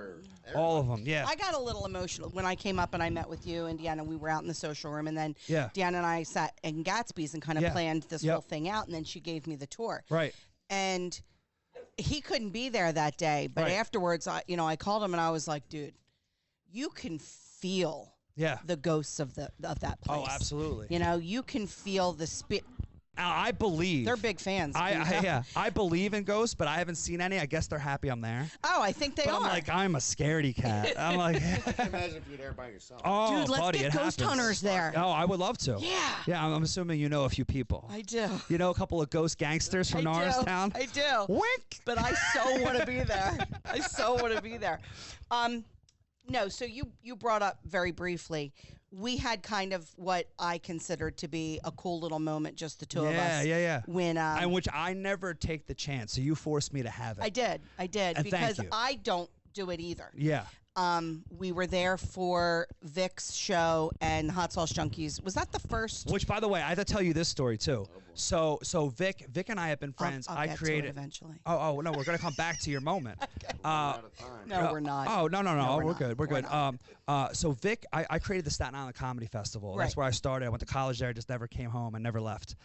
All of them, yeah. I got a little emotional when I came up and I met with you and Deanna. We were out in the social room, and then Yeah. Deanna and I sat in Gatsby's and kind of Yeah. planned this Yep. whole thing out, and then she gave me the tour. Right. And he couldn't be there that day, but Right. afterwards, I called him and I was like, dude, you can feel Yeah. the ghosts of that place. Oh, absolutely. You know, you can feel the spirit. I believe. They're big fans. I believe in ghosts, but I haven't seen any. I guess they're happy I'm there. Oh, I think they But are. I'm like, I'm a scaredy cat. I'm like, Imagine if you're there by yourself. oh, dude, let's buddy, get it ghost happens. hunters there. Oh, I would love to. Yeah. Yeah, I'm assuming you know a few people. I do. You know a couple of ghost gangsters from Norristown? I do. Wink. But I so want to be there. I so want to be there. No, so you brought up very briefly, we had kind of what I considered to be a cool little moment, just the two of us. Yeah. When And which I never take the chance, so you forced me to have it. I did, And because thank you. I don't do it either. Yeah. We were there for Vic's show and Hot Sauce Junkies. Was that the first? Which, by the way, I have to tell you this story too. So Vic and I have been friends. I'll I get created to it eventually. Oh no, we're gonna come back to your moment. Out of time. No, we're not. Oh no, we're we're not. good. We're We're good. So Vic, I created the Staten Island Comedy Festival. That's Right. where I started. I went to college there. Just never came home and never left.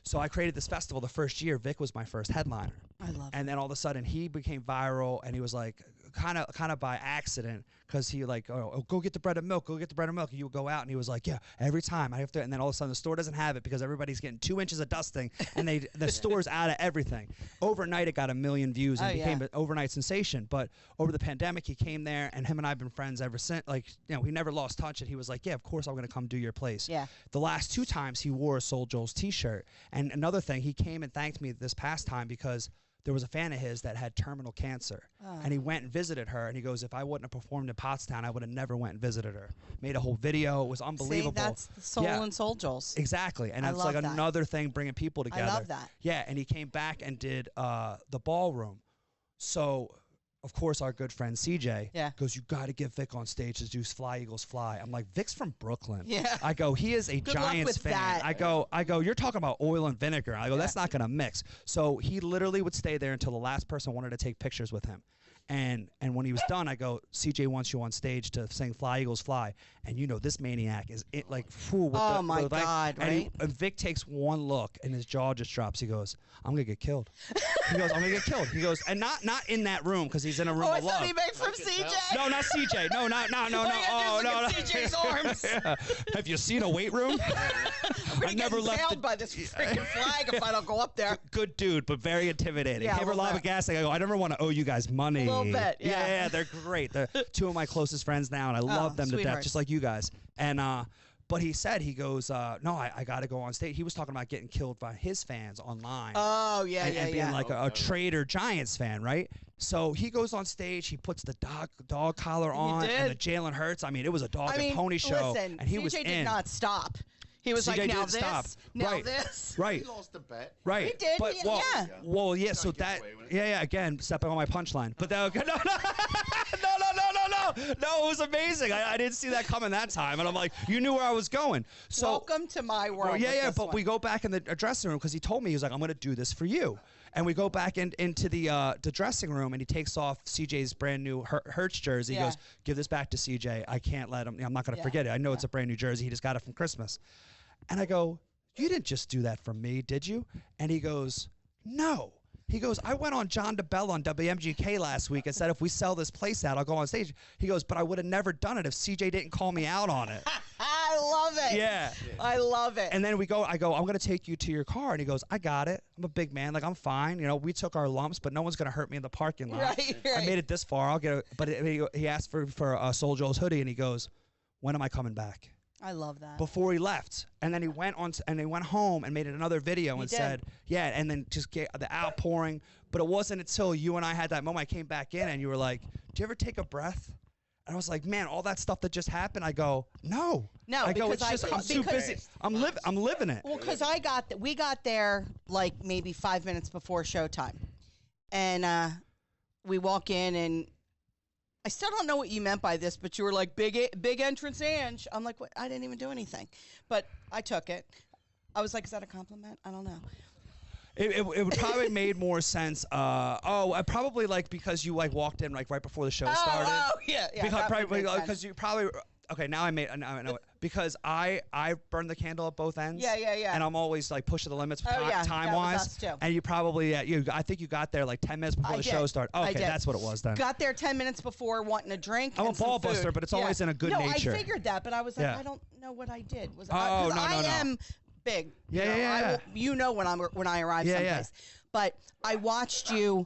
So I created this festival. The first year, Vic was my first headliner. I love it. And then all of a sudden, he became viral, and he was like, kind of by accident, because he like, oh, go get the bread and milk, go get the bread and milk. And you would go out, and he was like, yeah, every time I have to. And then all of a sudden, the store doesn't have it because everybody's getting 2 inches of dusting, and the store's out of everything. Overnight, it got 1 million views and became an overnight sensation. But over the pandemic, he came there, and him and I have been friends ever since. Like, we never lost touch. And he was like, yeah, of course I'm gonna come do your place. Yeah. The last 2 times, he wore a SoulJoel's T-shirt. And another thing, he came and thanked me this past time because there was a fan of his that had terminal cancer, and he went and visited her, and he goes, if I wouldn't have performed in Pottstown, I would have never went and visited her. Made a whole video. It was unbelievable. See, that's the soul and SoulJoel's. Exactly, and I it's love like that. another thing bringing people together. love that. Yeah, and he came back and did the ballroom. So, of course, our good friend CJ goes, you got to get Vic on stage to do Fly Eagles Fly. I'm like, Vic's from Brooklyn. Yeah. I go, he is a Good luck Giants with fan. that. I go, you're talking about oil and vinegar. I go, that's not gonna mix. So he literally would stay there until the last person wanted to take pictures with him. And when he was done, I go, CJ wants you on stage to sing Fly Eagles Fly. And this maniac is it like, with my God, right? And Vic takes one look and his jaw just drops. He goes, I'm gonna get killed. He goes, I'm gonna get killed. He goes, and not in that room because he's in a room I of thought love. he meant from CJ. No, not CJ. No. Oh, no. CJ's arms. Yeah. Have you seen a weight room? I never left by this freaking flag if I don't go up there. Good dude, but very intimidating. Yeah, Gave her a a lot little of gas. I go, I never want to owe you guys money. A little bit, yeah. They're great. They're 2 of my closest friends now, and I love them to death, sweethearts. just like you guys. And But he said, he goes, no, I got to go on stage. He was talking about getting killed by his fans online. Oh, yeah, and being like a traitor Giants fan, right? So he goes on stage, he puts the dog collar on, and the Jalen Hurts. I mean, it was a dog and pony show, listen, and he CJ was in. did not stop. He was CJ like, now didn't stop. now this. Right. He lost the bet. Right. He did. But, well, yeah. So that, yeah. Again, stepping on my punchline. But that, no, it was amazing. I didn't see that coming that time, and I'm like, you knew where I was going. So welcome to my world. Well, yeah. But we go back in the dressing room because he told me, he was like, I'm going to do this for you. And we go back into the dressing room, and he takes off CJ's brand new Hurts jersey. He goes, give this back to CJ. I can't let him. I'm not going to forget it. I know it's a brand new jersey. He just got it from Christmas. And I go, you didn't just do that for me, did you? And he goes, no. He goes, I went on John DeBell on WMGK last week and said, if we sell this place out, I'll go on stage. He goes, but I would have never done it if CJ didn't call me out on it. I love it. Yeah. I love it. And then I go, I'm going to take you to your car. And he goes, I got it. I'm a big man. Like, I'm fine. You know, we took our lumps, but no one's going to hurt me in the parking lot. Right. I made it this far. I'll get it. But he asked for SoulJoel's hoodie, and he goes, when am I coming back? I love that. Before he left, and then he went home and made another video and said, and then just get the outpouring. But it wasn't until you and I had that moment, I came back in, and you were like, do you ever take a breath? And I was like, man, all that stuff that just happened. I go, no. No, it's just I'm too busy. I'm living it. Well, because we got there like maybe 5 minutes before showtime, and we walk in, and I still don't know what you meant by this, but you were like, big entrance, Ange. I'm like, what? I didn't even do anything. But I took it. I was like, is that a compliment? I don't know. It would probably made more sense. I probably like because you like walked in like right before the show started. Oh, yeah. Because you probably okay. Now I know it because I burned the candle at both ends. Yeah. And I'm always like pushing the limits time wise. That was us too. And you probably I think you got there like 10 minutes before the show started. Okay, that's what it was then. Got there 10 minutes before wanting a drink. I'm and a ball some food. buster, but it's always in a good nature. No, I figured that, but I was like, I don't know what I did. I am big. Yeah. You know when I arrive someplace. Yeah. But I watched you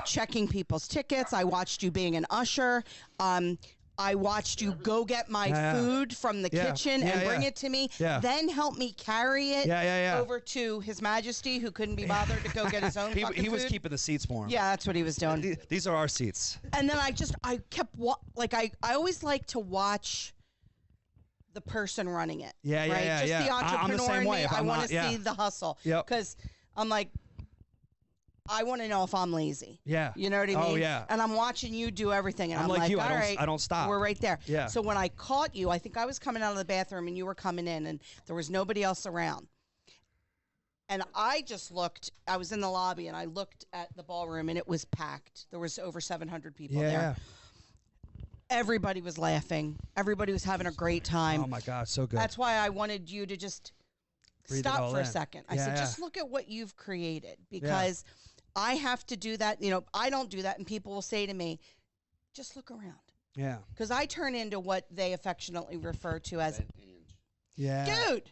checking people's tickets. I watched you being an usher. I watched you go get my food from the kitchen and bring it to me. Yeah. Then help me carry it over to His Majesty, who couldn't be bothered to go get his own fucking He was food. keeping the seats for him. Yeah, that's what he was doing. These are our seats. And then I kept I always like to watch the person running it. Yeah. Just the entrepreneur I'm the same way. I want to see the hustle. Yep. Because I'm like, I want to know if I'm lazy. Yeah. You know what I mean? Oh, yeah. And I'm watching you do everything, and I'm like, you. all right, I don't stop. We're right there. Yeah. So when I caught you, I think I was coming out of the bathroom, and you were coming in, and there was nobody else around. And I just looked. I was in the lobby, and I looked at the ballroom, and it was packed. There was over 700 people there. Everybody was laughing. Everybody was having a great time. Oh, my God, so good. That's why I wanted you to just stop for a second. I said, just look at what you've created, because I have to do that. You know, I don't do that, and people will say to me, just look around. Yeah. Because I turn into what they affectionately refer to as, yeah, dude,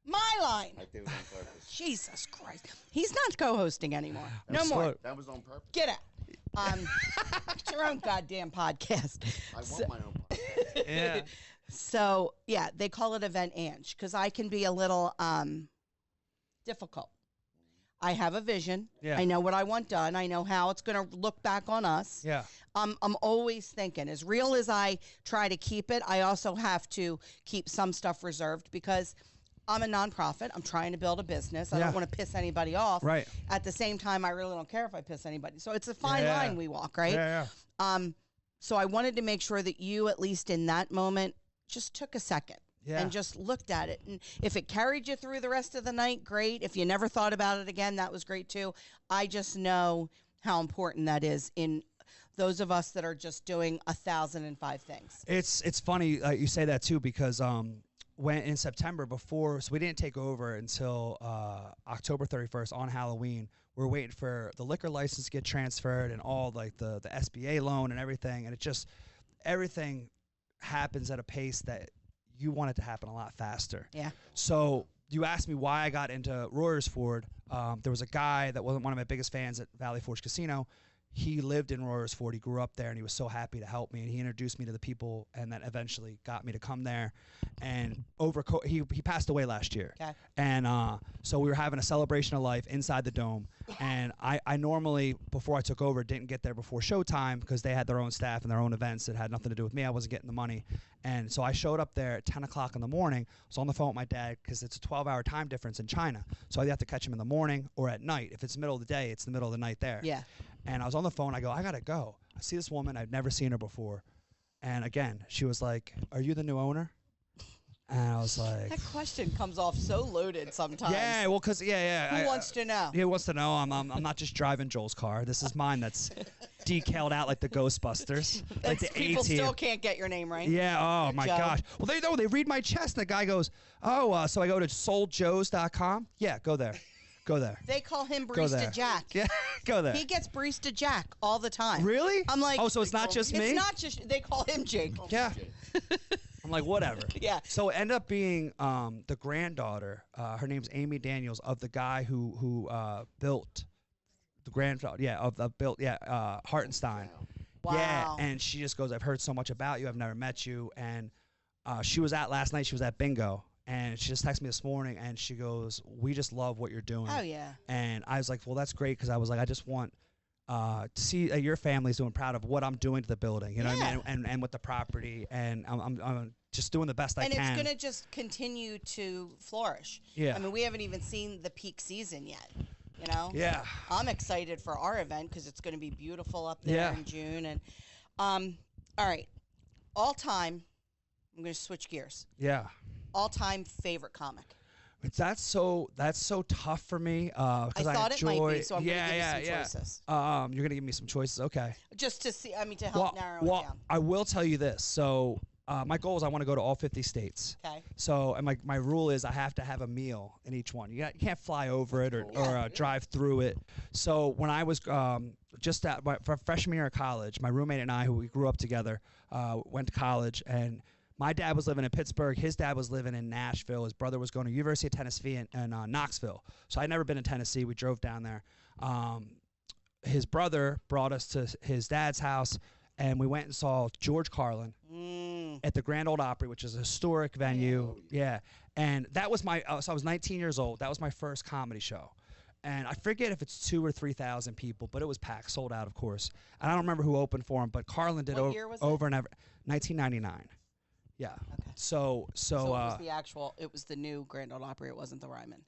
my line. I did it on purpose. Jesus Christ. He's not co-hosting anymore. No more. That was on purpose. Get out. It's your own goddamn podcast. I want my own podcast. Yeah. So, yeah, they call it Event Ange because I can be a little difficult. I have a vision. Yeah. I know what I want done. I know how it's going to look back on us. Yeah. I'm always thinking, as real as I try to keep it, I also have to keep some stuff reserved because I'm a nonprofit. I'm trying to build a business. I don't want to piss anybody off. Right. At the same time, I really don't care if I piss anybody. So it's a fine line we walk, right? Yeah. So I wanted to make sure that you, at least in that moment, just took a second. Yeah. And just looked at it. And if it carried you through the rest of the night, great. If you never thought about it again, that was great too. I just know how important that is in those of us that are just doing 1,005 things. It's funny you say that too because when in September so we didn't take over until October 31st on Halloween. We're waiting for the liquor license to get transferred and all like the SBA loan and everything. And it just everything happens at a pace that you want it to happen a lot faster. Yeah. So you asked me why I got into Royersford. There was a guy that wasn't one of my biggest fans at Valley Forge Casino. he lived in Royersford. He grew up there, and he was so happy to help me. And he introduced me to the people, and that eventually got me to come there. And he passed away last year. Okay. And so we were having a celebration of life inside the dome. And I normally, before I took over, didn't get there before showtime because they had their own staff and their own events that had nothing to do with me. I wasn't getting the money. And so I showed up there at 10 o'clock in the morning. I was on the phone with my dad because it's a 12-hour time difference in China. So I have to catch him in the morning or at night. If it's the middle of the day, it's the middle of the night there. Yeah. And I was on the phone. I go, I got to go. I see this woman. I've never seen her before. And again, she was like, are you the new owner? And I was like, that question comes off so loaded sometimes. yeah, well, because, Who wants to know? Who wants to know? I'm not just driving Joel's car. This is mine that's decaled out like the Ghostbusters. Like the People A-team. still can't get your name right. Yeah, oh my Joe. gosh. Well, they know. They read my chest, and the guy goes, oh, so I go to SoulJoels.com? Yeah, go there. Go there. They call him Go there. Barista Jack. Yeah, go there. He gets Barista Jack all the time. Really? I'm like, oh, so it's not just me? It's not just, they call him Jake. Yeah. I'm like, whatever. Yeah. So it ended up being the granddaughter. Her name's Amy Daniels, of the guy who built the grandfather. Yeah, Hartenstein. Wow. Yeah, and she just goes, I've heard so much about you. I've never met you. And she was at last night. She was at bingo. And she just texted me this morning, and she goes, we just love what you're doing. Oh, yeah. And I was like, well, that's great, because I was like, I just want to see your family's doing proud of what I'm doing to the building, you know what I mean, and with the property, and I'm just doing the best I can. And it's going to just continue to flourish. Yeah. I mean, we haven't even seen the peak season yet, you know? Yeah. I'm excited for our event because it's going to be beautiful up there in June. And all right, all time, I'm going to switch gears. Yeah. All-time favorite comic. That's so tough for me. I thought it might be, so I'm going to give you some choices. You're going to give me some choices, okay. Just to see, to help narrow it down. I will tell you this. So my goal is I want to go to all 50 states. Okay. So and my rule is I have to have a meal in each one. You can't fly over it or drive through it. So when I was just for freshman year of college, my roommate and I, who we grew up together, went to college, and my dad was living in Pittsburgh. His dad was living in Nashville. His brother was going to University of Tennessee in Knoxville. So I'd never been in Tennessee. We drove down there. His brother brought us to his dad's house, and we went and saw George Carlin at the Grand Ole Opry, which is a historic venue. Yeah. And that was so I was 19 years old. That was my first comedy show. And I forget if it's 2,000 or 3,000 people, but it was packed, sold out, of course. And I don't remember who opened for him, but Carlin did What year was over and over. 1999. Yeah. Okay. So it was the new Grand Ole Opry. It wasn't the Ryman.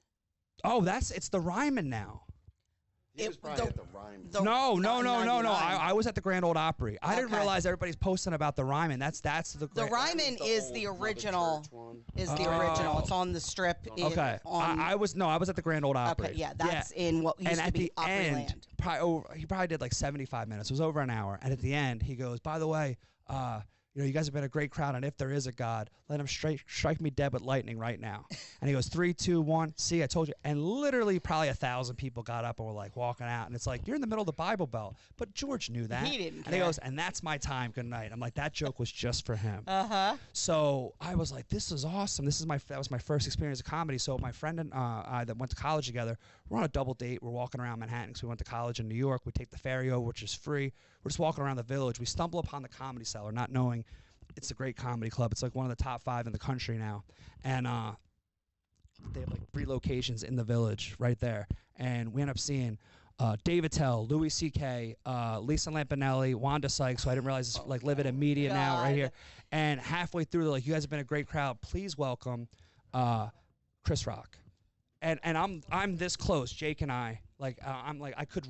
Oh, it's the Ryman now. He was probably at the Ryman. No. I was at the Grand Ole Opry. I didn't realize everybody's posting about the Ryman. That's the Ryman is the original. The original. It's on the strip. Okay. I was at the Grand Ole Opry. Okay. Yeah, that's in what used to be Opryland. He probably did like 75 minutes. It was over an hour. And at the end, he goes, by the way, you guys have been a great crowd, and if there is a God, let him strike me dead with lightning right now. And he goes, 3, 2, 1. See, I told you. And literally probably 1,000 people got up and were like walking out. And it's like, you're in the middle of the Bible Belt. But George knew that. He didn't care. And he goes, and that's my time. Good night. I'm like, that joke was just for him. Uh-huh. So I was like, this is awesome. That was my first experience of comedy. So my friend and I that went to college together, we're on a double date. We're walking around Manhattan because we went to college in New York. We take the ferry over, which is free. We're just walking around the village. We stumble upon the Comedy Cellar, not knowing it's a great comedy club. It's like one of the top 5 in the country now. And they have like 3 locations in the village right there. And we end up seeing Dave Attell, Louis C.K., Lisa Lampanelli, Wanda Sykes, who I didn't realize is like living in media now right here. And halfway through, they're like, you guys have been a great crowd. Please welcome Chris Rock. And I'm this close, Jake and I. I'm like, I could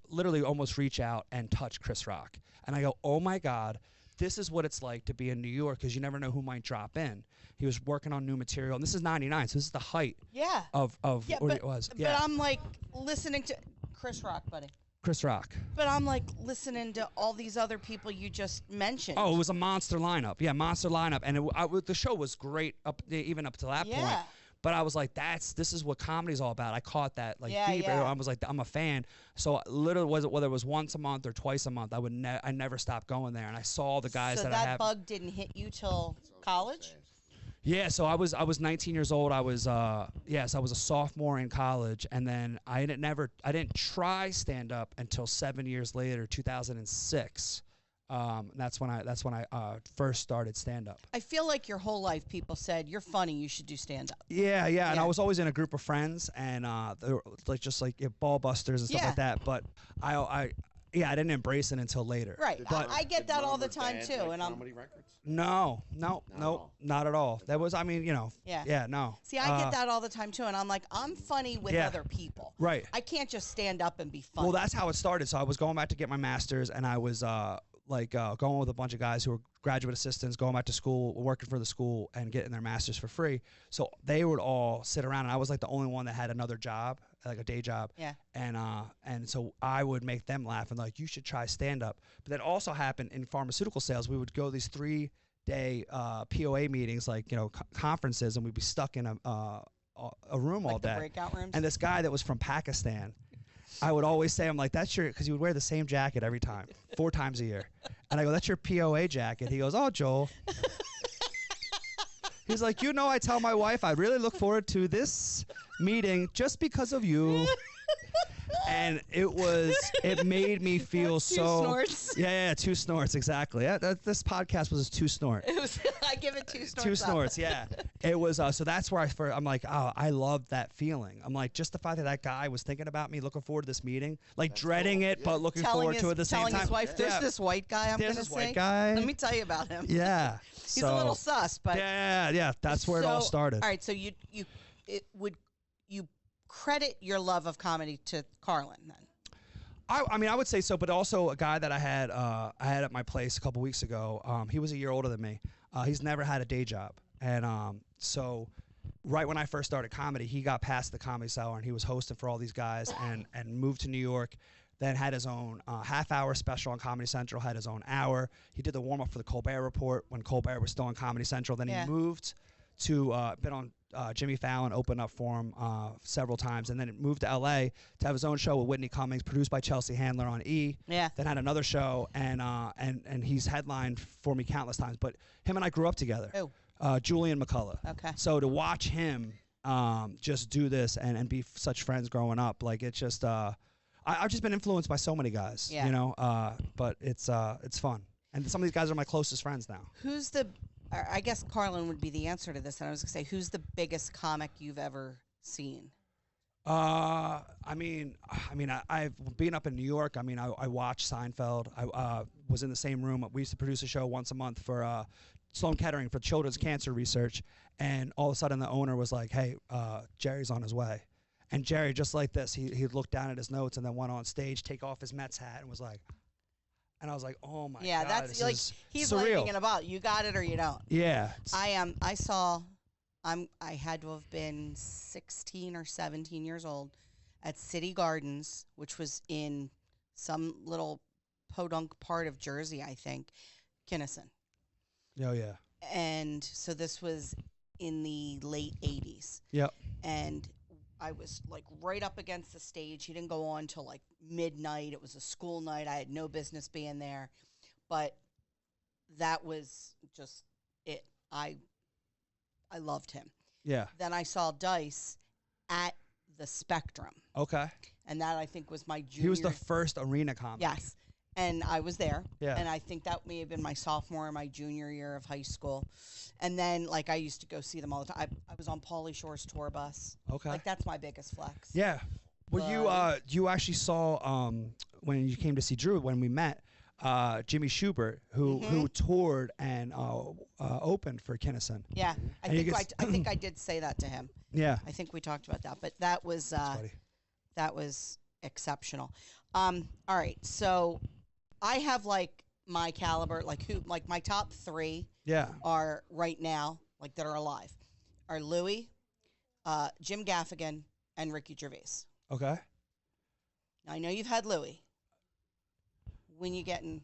literally almost reach out and touch Chris Rock. And I go, oh my God. This is what it's like to be in New York, because you never know who might drop in. He was working on new material, and this is 99, so this is the height of what it was. But I'm like listening to Chris Rock, buddy. Chris Rock. But I'm like listening to all these other people you just mentioned. Oh, it was a monster lineup. Yeah, monster lineup. And the show was great even up to that point. But I was like, this is what comedy's all about. I caught that deep. I was like, I'm a fan. So literally, whether it was once a month or twice a month, I never stopped going there. And I saw the guys that I have. So that bug didn't hit you till college? Yeah, so I was 19 years old. I was I was a sophomore in college, and then I didn't try stand up until 7 years later, 2006. That's when I first started stand up. I feel like your whole life people said you're funny, you should do stand up. Yeah, and I was always in a group of friends, and they were like ball busters and stuff like that. But I didn't embrace it until later. Right. But I get that all the time too. Like and comedy records? No, not at all. That was, no. See, I get that all the time too, and I'm like, I'm funny with other people. Right. I can't just stand up and be funny. Well, that's how it started. So I was going back to get my master's, and I was going with a bunch of guys who were graduate assistants, going back to school, working for the school, and getting their masters for free. So they would all sit around, and I was like the only one that had another job, like a day job. Yeah. And so I would make them laugh and like, you should try stand up. But that also happened in pharmaceutical sales. We would go these 3-day POA meetings, like conferences, and we'd be stuck in a room all day. The breakout rooms. And this guy that was from Pakistan, I would always say, I'm like, that's your, because he would wear the same jacket every time, 4 times a year. And I go, that's your POA jacket. He goes, oh, Joel. He's like, I tell my wife I really look forward to this meeting just because of you. And it made me feel Two so. Snorts. Yeah, 2 snorts, exactly. This podcast was 2 snort. It was. I give it 2 snorts. 2 snorts, yeah. It was. So that's where I'm like, oh, I love that feeling. I'm like, just the fact that guy was thinking about me, looking forward to this meeting, like that's dreading cool. It, but looking forward to it at the same time. Telling his wife, there's this white guy I'm going to see. White guy. Let me tell you about him. Yeah. He's a little sus, but. Yeah. That's where it all started. All right, so you credit your love of comedy to Carlin then? I would say so, but also a guy that I had at my place a couple weeks ago. He was a year older than me. He's never had a day job, and so right when I first started comedy, he got past the Comedy Cellar and he was hosting for all these guys, and moved to New York. Then had his own half-hour special on Comedy Central. Had his own hour. He did the warm-up for the Colbert Report when Colbert was still on Comedy Central. Then he moved to been on Jimmy Fallon, opened up for him several times, and then it moved to L.A. to have his own show with Whitney Cummings, produced by Chelsea Handler on E! Yeah. Then had another show, and he's headlined for me countless times. But him and I grew up together. Oh. Julian McCullough. Okay. So to watch him just do this and be such friends growing up, like it's just I've just been influenced by so many guys, but it's fun. And some of these guys are my closest friends now. I guess Carlin would be the answer to this, and I was going to say, who's the biggest comic you've ever seen? I've been up in New York. I watched Seinfeld. I was in the same room. We used to produce a show once a month for Sloan Kettering for children's cancer research, and all of a sudden the owner was like, hey, Jerry's on his way. And Jerry, just like this, he looked down at his notes and then went on stage, take off his Mets hat, and was like, and I was like, oh my God. Yeah, that's like, he's lightning in a bottle. You got it or you don't. Yeah. I had to have been 16 or 17 years old at City Gardens, which was in some little podunk part of Jersey, I think, Kinnison. Oh, yeah. And so this was in the late 80s. Yep. And I was like right up against the stage. He didn't go on till like midnight. It was a school night. I had no business being there, but that was just it. I loved him. Yeah. Then I saw Dice at the Spectrum. Okay. And that I think was my junior. He was the first arena comic. Yes. And I was there. Yeah. And I think that may have been my sophomore or my junior year of high school. And then, like, I used to go see them all the time. I was on Pauly Shore's tour bus. Okay. Like, that's my biggest flex. Yeah. Well, you actually saw when you came to see Drew, when we met, Jimmy Schubert, who toured and opened for Kinnison. Yeah. I think I did say that to him. Yeah. I think we talked about that. But that was exceptional. All right. So I have like my caliber, like my top 3 are right now, like that are alive, are Louis, Jim Gaffigan, and Ricky Gervais. Okay. Now I know you've had Louis. When you getting?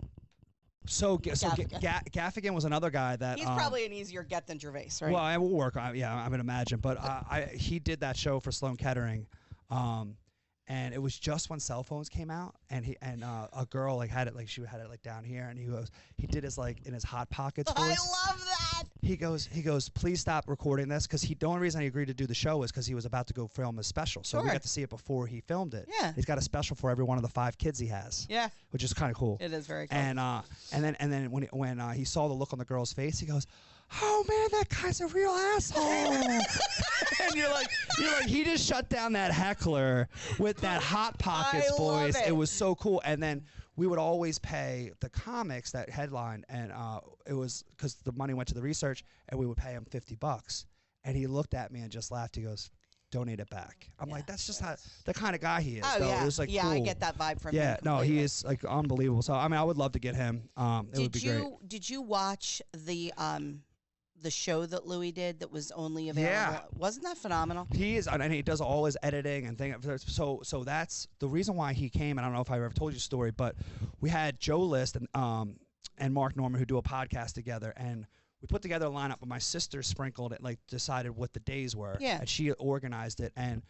Gaffigan was another guy that he's probably an easier get than Gervais, right? Well, I will work on. Yeah, I would imagine, but he did that show for Sloan Kettering. And it was just when cell phones came out, and a girl like had it like down here, and he did his like in his Hot Pockets voice. I love that. He goes, please stop recording this, because the only reason he agreed to do the show was because he was about to go film a special, so we got to see it before he filmed it. Yeah. He's got a special for every one of the 5 kids he has. Yeah. Which is kind of cool. It is very cool. And then when he saw the look on the girl's face, he goes, oh man, that guy's a real asshole. And you're like, he just shut down that heckler with that Hot Pockets voice. It was so cool. And then we would always pay the comics that headline, and it was because the money went to the research, and we would pay him $50. And he looked at me and just laughed. He goes, donate it back. I'm like, that's just not the kind of guy he is. Oh, though. yeah. It was like, yeah, cool. I get that vibe from him. Yeah, no, he is like unbelievable. So I mean, I would love to get him. It would be great. Did you watch the show that Louis did that was only available? Yeah. Wasn't that phenomenal? He is, and he does all his editing and things. So that's the reason why he came. And I don't know if I ever told you the story, but we had Joe List and Mark Norman who do a podcast together, and we put together a lineup. But my sister sprinkled it, like decided what the days were, and she organized it. And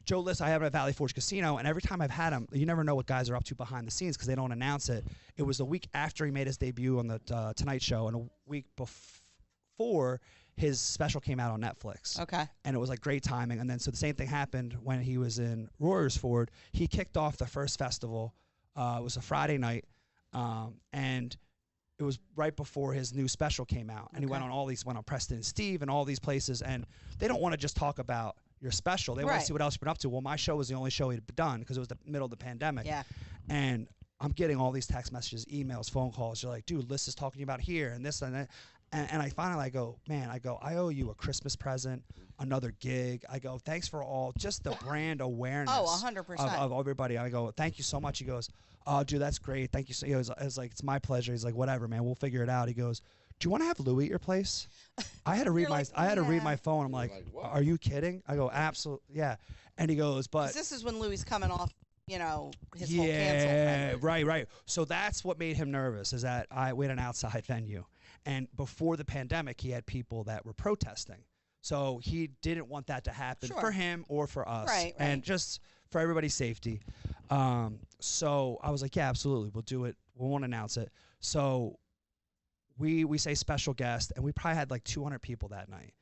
Joe List, I have him at Valley Forge Casino, and every time I've had him, you never know what guys are up to behind the scenes because they don't announce it. It was the week after he made his debut on the Tonight Show, and a week before his special came out on Netflix. Okay. And it was like great timing. And then so the same thing happened when he was in Royersford. He kicked off the first festival. It was a Friday night, and it was right before his new special came out. And he went on Preston and Steve and all these places. And they don't want to just talk about your special. They want to see what else you've been up to. Well, my show was the only show he'd done because it was the middle of the pandemic. Yeah. And I'm getting all these text messages, emails, phone calls. You're like, dude, Liz is talking to you about here and this and that. And I finally go, I owe you a Christmas present, another gig. I go, thanks for all, just the brand awareness. Oh, 100%. Of everybody. I go, thank you so much. He goes, oh, dude, that's great. Thank you. So, I was like, it's my pleasure. He's like, whatever, man, we'll figure it out. He goes, do you want to have Louis at your place? I had to read read my phone. I'm like, are you kidding? I go, absolutely, yeah. And he goes, but this is when Louis coming off, his whole cancel thing. Right. So that's what made him nervous, is that we had an outside venue. And before the pandemic, he had people that were protesting. So he didn't want that to happen for him or for us. Right. And just for everybody's safety. So I was like, yeah, absolutely. We'll do it. We won't announce it. So we say special guest, and we probably had like 200 people that night.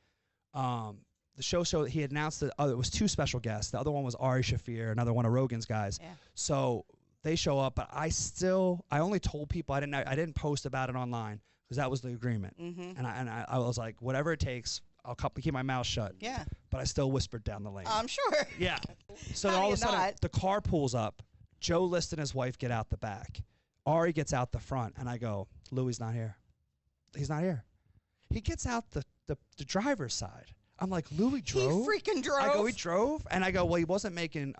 The show he announced that it was 2 special guests. The other one was Ari Shaffir, another one of Rogan's guys. Yeah. So they show up, but I only told people. I didn't post about it online because that was the agreement. Mm-hmm. And I was like, whatever it takes, I'll keep my mouth shut. Yeah. But I still whispered down the lane. I'm sure. Yeah. So all of a sudden, the car pulls up. Joe List and his wife get out the back. Ari gets out the front, and I go, Louis not here. He's not here. He gets out the driver's side. I'm like, Louis drove? He freaking drove. I go, he drove? And I go, well, he wasn't making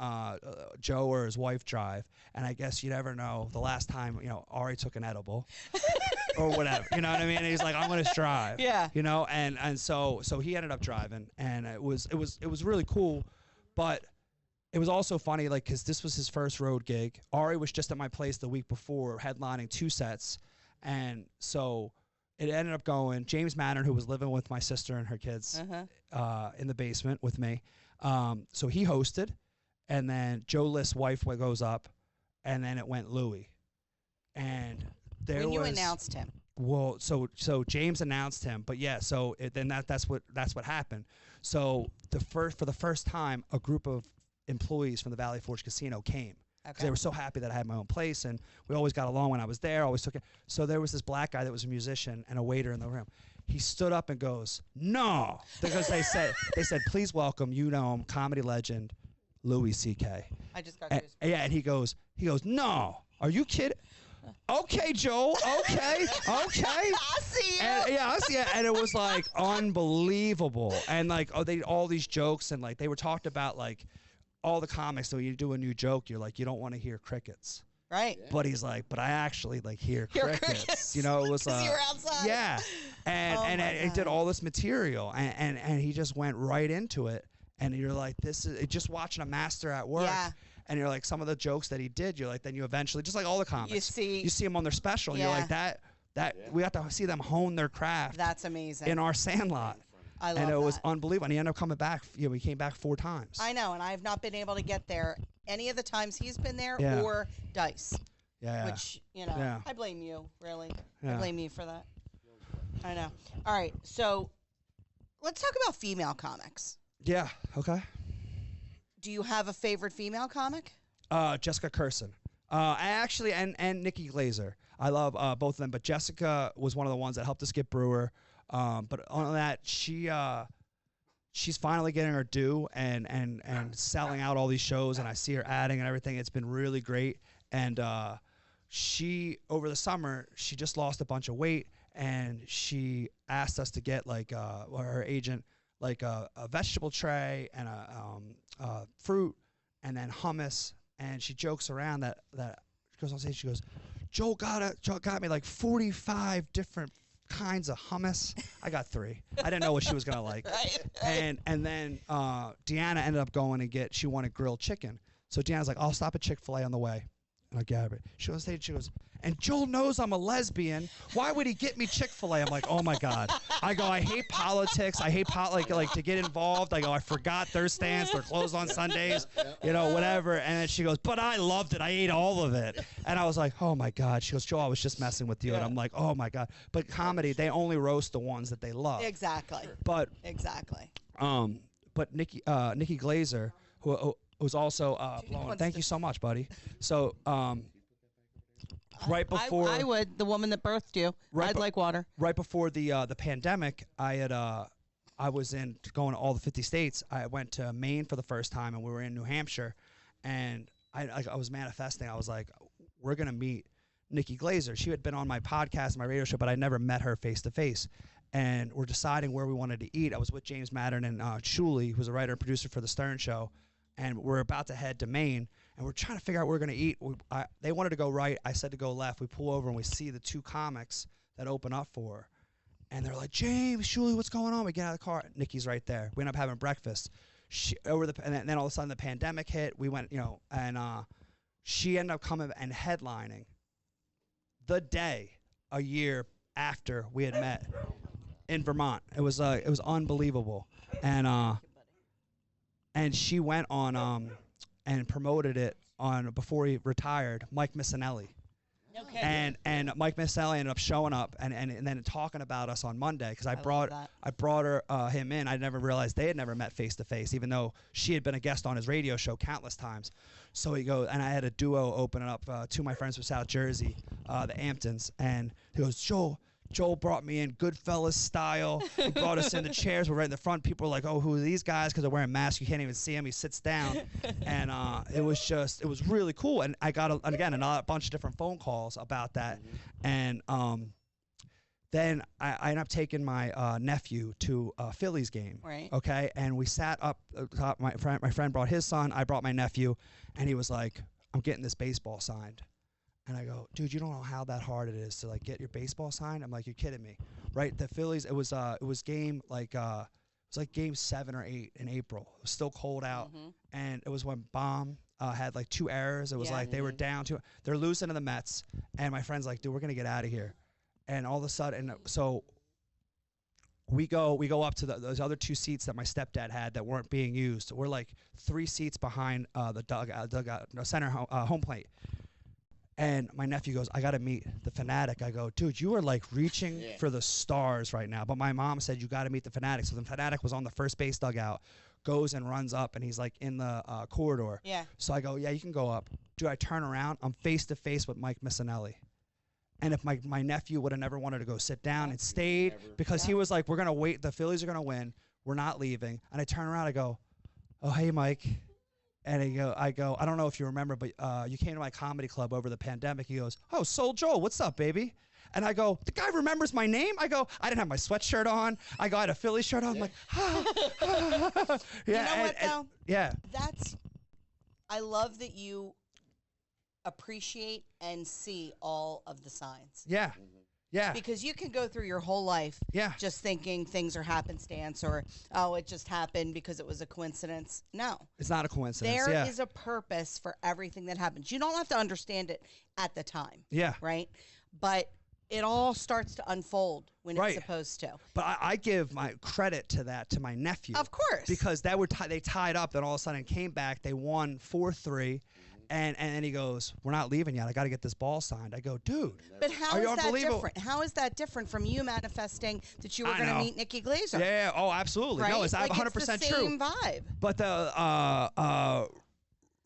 Joe or his wife drive. And I guess you never know the last time, Ari took an edible or whatever. You know what I mean? And he's like, I'm going to drive. Yeah. And so he ended up driving. And it was really cool. But it was also funny, like, because this was his first road gig. Ari was just at my place the week before, headlining 2 sets. And so it ended up going, James Mattern, who was living with my sister and her kids in the basement with me. So he hosted, and then Joe List's wife goes up, and then it went Louis. And when you announced him. Well, so James announced him, but yeah, so then that's what happened. So for the first time, a group of employees from the Valley Forge Casino came. Because they were so happy that I had my own place, and we always got along when I was there. Always took it. So there was this black guy that was a musician and a waiter in the room. He stood up and goes, "No," because they said, "Please welcome, comedy legend, Louis C.K." I just got and he goes, "No, are you kidding?" Okay, Joel. Okay. I see you. I see it. And it was like unbelievable. And like, all these jokes, and like they were talked about like. All the comics, so you do a new joke, you're like, you don't want to hear crickets. Right. Yeah. But he's like, but I actually like hear crickets. It was like. You're outside. Yeah. And it did all this material, and he just went right into it. And you're like, this is just watching a master at work. Yeah. And you're like, some of the jokes that he did, you're like, then you eventually, just like all the comics, you see them on their special. Yeah. You're like, that we got to see them hone their craft. That's amazing. In our Sandlot. I love and it that. was unbelievable. And he ended up coming back. We came back 4 times. I know, and I have not been able to get there any of the times he's been there or Dice. Yeah. Which, I blame you, really. I blame you for that. I know. All right, so let's talk about female comics. Yeah, okay. Do you have a favorite female comic? Jessica Curson. And Nikki Glazer. I love both of them, but Jessica was one of the ones that helped us get Brewer. But on that, she's finally getting her due and selling out all these shows, and I see her adding and everything. It's been really great. And she, over the summer, she just lost a bunch of weight, and she asked us to get, like, her agent, like a vegetable tray and a fruit and then hummus. And she jokes around that she goes on stage, she goes, Joel got me like 45 different kinds of hummus. I got 3. I didn't know what she was gonna like. And then Deanna ended up going to she wanted grilled chicken. So Deanna's like, I'll stop at Chick-fil-A on the way. And I grab it. She goes on stage, she goes, and Joel knows I'm a lesbian. Why would he get me Chick-fil-A? I'm like, oh my God. I go, I hate politics. I hate like to get involved. I go, I forgot their stands. They're closed on Sundays, whatever. And then she goes, but I loved it. I ate all of it. And I was like, oh my God. She goes, Joel, I was just messing with you. And I'm like, oh my God. But comedy, they only roast the ones that they love. Exactly. But Nikki Glazer, who was also blowing. Thank you so much, buddy. So right before I would, the woman that birthed you, I'd like water. Right before the pandemic, I was going to all the 50 states. I went to Maine for the first time, and we were in New Hampshire, and I was manifesting. I was like, we're gonna meet Nikki Glazer. She had been on my podcast, my radio show, but I never met her face to face. And we're deciding where we wanted to eat. I was with James Mattern and Shuley, who's a writer and producer for The Stern Show, and we're about to head to Maine. And we're trying to figure out where we're going to eat. They wanted to go right. I said to go left. We pull over, and we see the 2 comics that open up for her. And they're like, James, Shuley, what's going on? We get out of the car. Nikki's right there. We end up having breakfast. And then all of a sudden the pandemic hit. We went, and she ended up coming and headlining the day a year after we had met in Vermont. It was unbelievable. And she went on and promoted it on, before he retired, Mike Missinelli. Okay. And Mike Missinelli ended up showing up and then talking about us on Monday, because I brought him in. I never realized they had never met face to face, even though she had been a guest on his radio show countless times. So he goes, and I had a duo open up, 2 of my friends from South Jersey, the Amptons, and he goes, Joel brought me in Goodfellas style. He brought us in the chairs. We're right in the front. People are like, oh, who are these guys? Because they're wearing masks. You can't even see him. He sits down. And it was really cool. And I got, a bunch of different phone calls about that. And then I ended up taking my nephew to a Phillies game. Right. Okay? And we sat up top. My friend brought his son. I brought my nephew. And he was like, I'm getting this baseball signed. And I go, dude, you don't know how that hard it is to like get your baseball signed. I'm like, you're kidding me, right? The Phillies, it was game like game 7 or 8 in April. It was still cold out, and it was when Baum had like 2 errors. It was like they were down to, they're losing to the Mets, and my friend's like, dude, we're gonna get out of here. And all of a sudden, so we go up to those other 2 seats that my stepdad had that weren't being used. We're like 3 seats behind the center home plate. And my nephew goes, I got to meet the Fanatic. I go, dude, you are like reaching for the stars right now. But my mom said, you got to meet the Fanatic. So the Fanatic was on the first base dugout, goes and runs up, and he's like in the corridor. Yeah. So I go, yeah, you can go up. Dude, I turn around. I'm face to face with Mike Missinelli. And if my nephew would have never wanted to go sit down and stayed, because he was like, we're going to wait. The Phillies are going to win. We're not leaving. And I turn around. I go, oh, hey, Mike. And I go, I don't know if you remember, but you came to my comedy club over the pandemic. He goes, oh, SoulJoel, what's up, baby? And I go, the guy remembers my name? I go, I didn't have my sweatshirt on. I go, I had a Philly shirt on. I'm like, yeah. You know what, though? Yeah. I love that you appreciate and see all of the signs. Yeah. Yeah. Because you can go through your whole life just thinking things are happenstance, or, oh, it just happened because it was a coincidence. No. It's not a coincidence. There is a purpose for everything that happens. You don't have to understand it at the time. Yeah. Right? But it all starts to unfold when Right. it's supposed to. But I give my credit to that to my nephew. Of course. Because they tied up, then all of a sudden came back. They won 4-3. And then he goes, "We're not leaving yet. I got to get this ball signed." I go, "Dude, But how are you is that unbelievable?" different? How is that different from you manifesting that you were I going to know. meet Nikki Glazer? Yeah. Oh, absolutely. Right? No, it's like 100% it's the true. same vibe. But the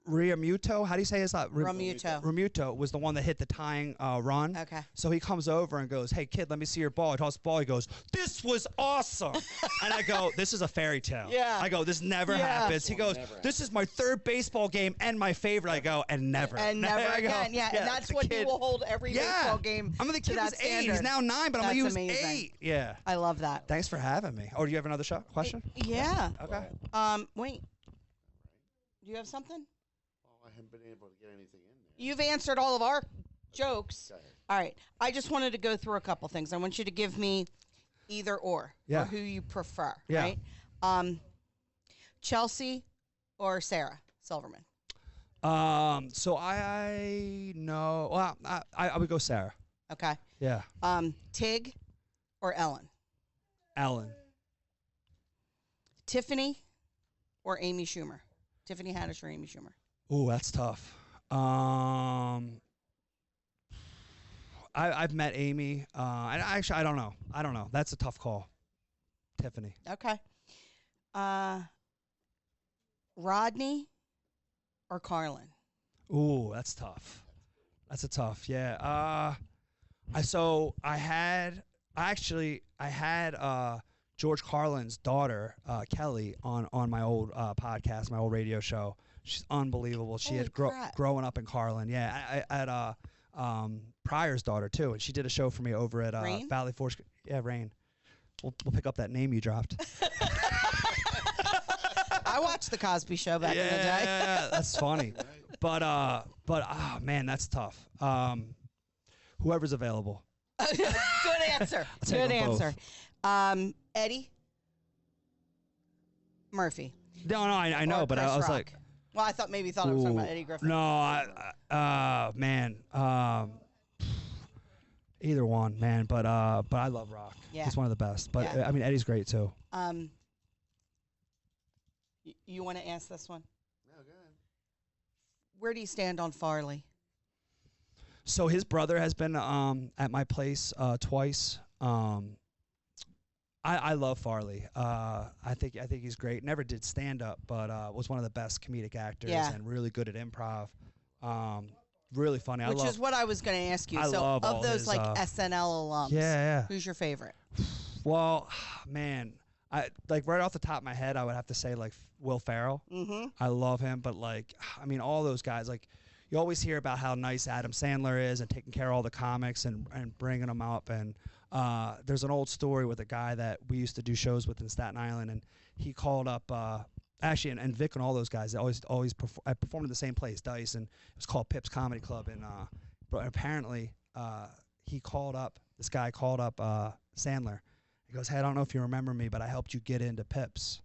Riamuto, how do you say his name? Ramuto was the one that hit the tying run. Okay. So he comes over and goes, "Hey, kid, let me see your ball." He tosses the ball. He goes, "This was awesome." And I go, "This is a fairy tale." Yeah. I go, "This never happens." He goes, "This is my third baseball game and my favorite." I go, "And never." And never I go, again. Yeah, and that's what he will hold every baseball game. I mean, the to kid that was 8. He's standard. now 9, but I'm like, he was That's amazing. 8. Yeah. I love that. Thanks for having me. Oh, do you have another question? Yeah. Okay. Wait. Do you have something? Well, I haven't been able to get anything in there. You've answered all of our jokes. Go ahead. All right. I just wanted to go through a couple things. I want you to give me either or who you prefer. Yeah. Right? Chelsea or Sarah Silverman? So I know. Well, I would go Sarah. Okay. Yeah. Tig or Ellen? Ellen. Tiffany or Amy Schumer? Tiffany Haddish or Amy Schumer? Ooh, that's tough. I've met Amy, and actually I don't know. That's a tough call. Tiffany. Okay. Rodney or Carlin? Ooh, that's tough. That's a tough. Yeah. I had George Carlin's daughter, Kelly, on my old podcast, my old radio show. She's unbelievable. She Holy had crap. growing up in Carlin. Yeah, I had Pryor's daughter too, and she did a show for me over at Rain? Valley Forge. Yeah, Rain. We'll pick up that name you dropped. I watched the Cosby Show back in the day. Yeah, that's funny. But oh man, that's tough. Whoever's available. Good answer. take Good them both. answer. Eddie Murphy. No, I know, or but I Chris was Rock. like, Well, I thought maybe I was talking about ooh, Eddie Griffin. No, man. Either one, man. But I love Rock. Yeah. He's one of the best. But Yeah. I mean, Eddie's great too. You want to ask this one? No, go ahead. Where do you stand on Farley? So his brother has been at my place twice. I love Farley. I think he's great. Never did stand up, but was one of the best comedic actors and really good at improv. Really funny. Which is what I was going to ask you. I So love of all those his, like SNL alums, yeah. who's your favorite? Well, man, I like right off the top of my head, I would have to say like Will Ferrell. Mm-hmm. I love him, but like, I mean, all those guys, like, you always hear about how nice Adam Sandler is and taking care of all the comics and bringing them up. And there's an old story with a guy that we used to do shows with in Staten Island, and he called up, actually, and Vic and all those guys, I performed in the same place, Dice, and it was called Pips Comedy Club. And but apparently, this guy called up Sandler. He goes, "Hey, I don't know if you remember me, but I helped you get into Pips."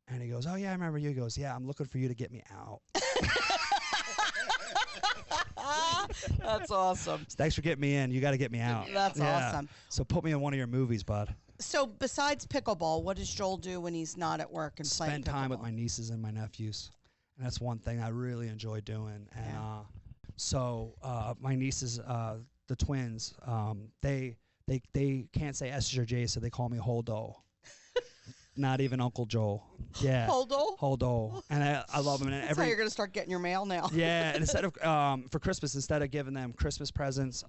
And he goes, "Oh, yeah, I remember you." He goes, "Yeah, I'm looking for you to get me out." That's awesome. So thanks for getting me in. You got to get me out. That's awesome. So put me in one of your movies, bud. So besides pickleball, what does Joel do when he's not at work and playing Spend time with pickleball? my nieces and my nephews. And that's one thing I really enjoy doing. And so my nieces, the twins, they can't say S or J, so they call me Holdo. Not even Uncle Joel. Yeah. Holdo. And I love him. And That's how you're going to start getting your mail now. Yeah, and instead of for Christmas, instead of giving them Christmas presents,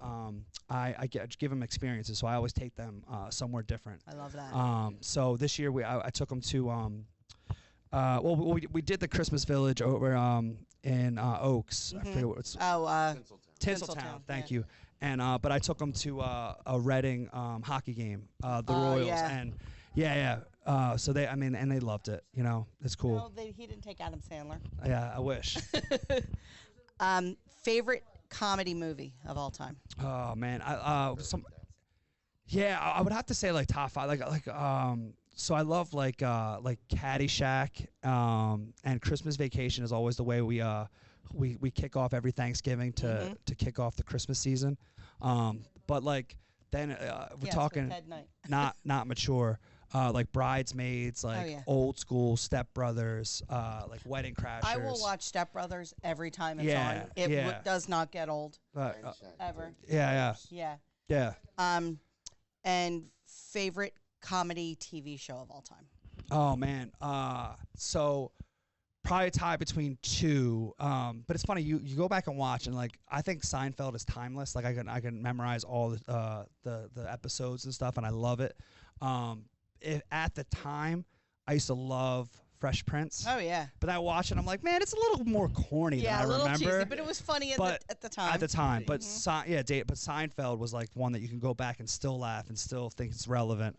I give them experiences. So I always take them somewhere different. I love that. So this year I took them to we did the Christmas Village over in Oaks. I forget what it's. Tinseltown. Thank you. And but I took them to a Reading hockey game, the Royals, and so they loved it. You know, it's cool. No, he didn't take Adam Sandler. Yeah, I wish. Favorite comedy movie of all time? Oh man, I would have to say like top 5. So I love like Caddyshack, and Christmas Vacation is always the way we kick off every Thanksgiving to kick off the Christmas season. But like Then we're Yes, talking with Ted Knight. not mature. Like Bridesmaids, like yeah. old school Step Brothers, like Wedding Crashers. I will watch Step Brothers every time it's Yeah, on. It yeah. does not get old But, ever. yeah. Yeah. And favorite comedy TV show of all time. Oh man. So probably a tie between two. But it's funny, you go back and watch, and like I think Seinfeld is timeless. Like I can memorize all the episodes and stuff, and I love it. At the time, I used to love Fresh Prince. Oh yeah. But I watch it, I'm like, man, it's a little more corny than I remember. Yeah, a little cheesy, but it was funny at the time. At the time, but but Seinfeld was like one that you can go back and still laugh and still think it's relevant.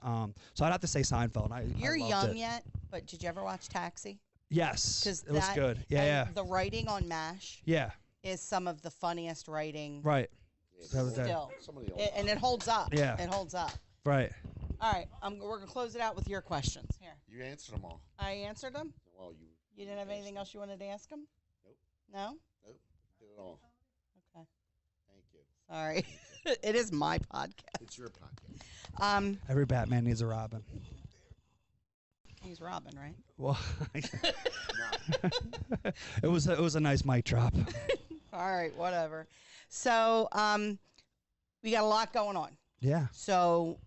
So I'd have to say Seinfeld. You're I loved young it. yet, but did you ever watch Taxi? Yes, Because it was good. Yeah. The writing on MASH Yeah. is some of the funniest writing. Right. Still, and it holds up. Yeah. It holds up. Right. All right, we're gonna close it out with your questions. Here. You answered them all. I answered them. Well, You didn't have anything else you wanted to ask him? Nope. No? Nope. Did it all. Okay. Thank you. Sorry. It is my podcast. It's your podcast. Every Batman needs a Robin. He's Robin, right? Well, it was a nice mic drop. All right, whatever. So, we got a lot going on. Yeah. So,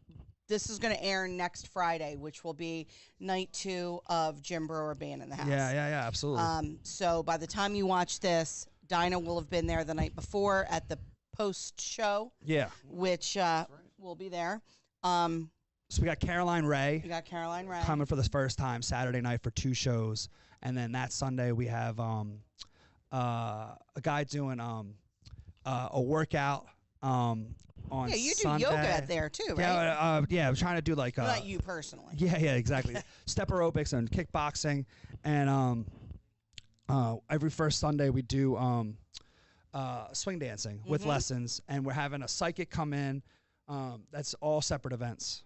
this is going to air next Friday, which will be night 2 of Jim Brewer being in the house. Yeah, absolutely. So, by the time you watch this, Dinah will have been there the night before at the post show. Yeah. Which will be there. So we got Caroline Ray. We got Caroline Ray coming for the first time Saturday night for 2 shows, and then that Sunday we have a guy doing a workout on Yeah, you do Sunday. yoga there too, right? Yeah, I'm trying to do like not you personally. Yeah, exactly. Step aerobics and kickboxing, and every first Sunday we do swing dancing with lessons, and we're having a psychic come in. That's all separate events.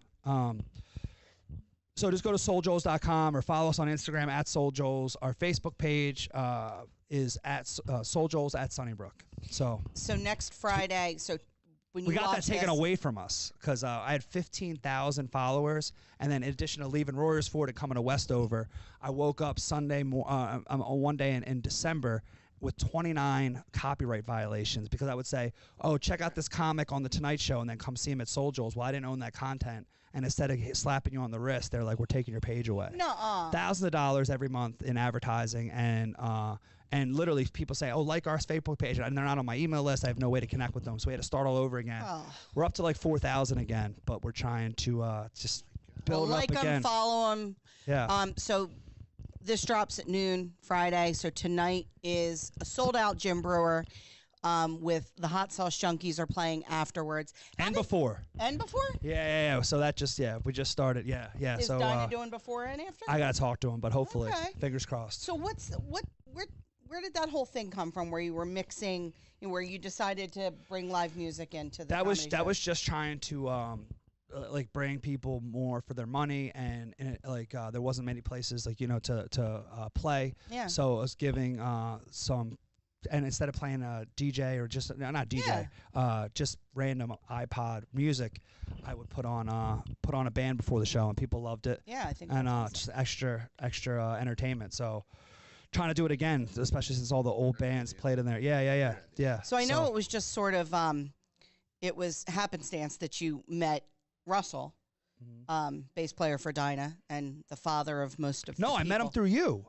So just go to SoulJoels.com or follow us on Instagram at SoulJoels. Our Facebook page is at SoulJoels at Sunnybrook. So next Friday, when you we got that taken this, away from us because I had 15,000 followers, and then in addition to leaving Royersford and coming to Westover, I woke up Sunday on one day in December with 29 copyright violations because I would say, oh, check out this comic on The Tonight Show and then come see him at SoulJoels. Well, I didn't own that content. And instead of slapping you on the wrist, they're like, we're taking your page away. Nuh-uh. Thousands of dollars every month in advertising. And literally people say, oh, like our Facebook page. And they're not on my email list. I have no way to connect with them. So we had to start all over again. Oh. We're up to like 4,000 again, but we're trying to just build up again. Like them, follow them. Yeah. So this drops at noon Friday. So tonight is a sold-out Jim Brewer. With the Hot Sauce Junkies are playing afterwards. And before. Yeah. So that we just started. Yeah. Is so Dinah doing before and after? I gotta talk to him, but hopefully, fingers crossed. So where did that whole thing come from? Where you were mixing, where you decided to bring live music into the that was just trying to like bring people more for their money, and there wasn't many places to play. Yeah. So I was giving some. And instead of playing a DJ or just not DJ, just random iPod music, I would put on a band before the show, and people loved it. Yeah, I think. And just extra entertainment. So trying to do it again, especially since all the old bands played in there. Yeah. So I know it was just sort of it was happenstance that you met Russell, bass player for Dinah and the father of most of. No, I met him through you.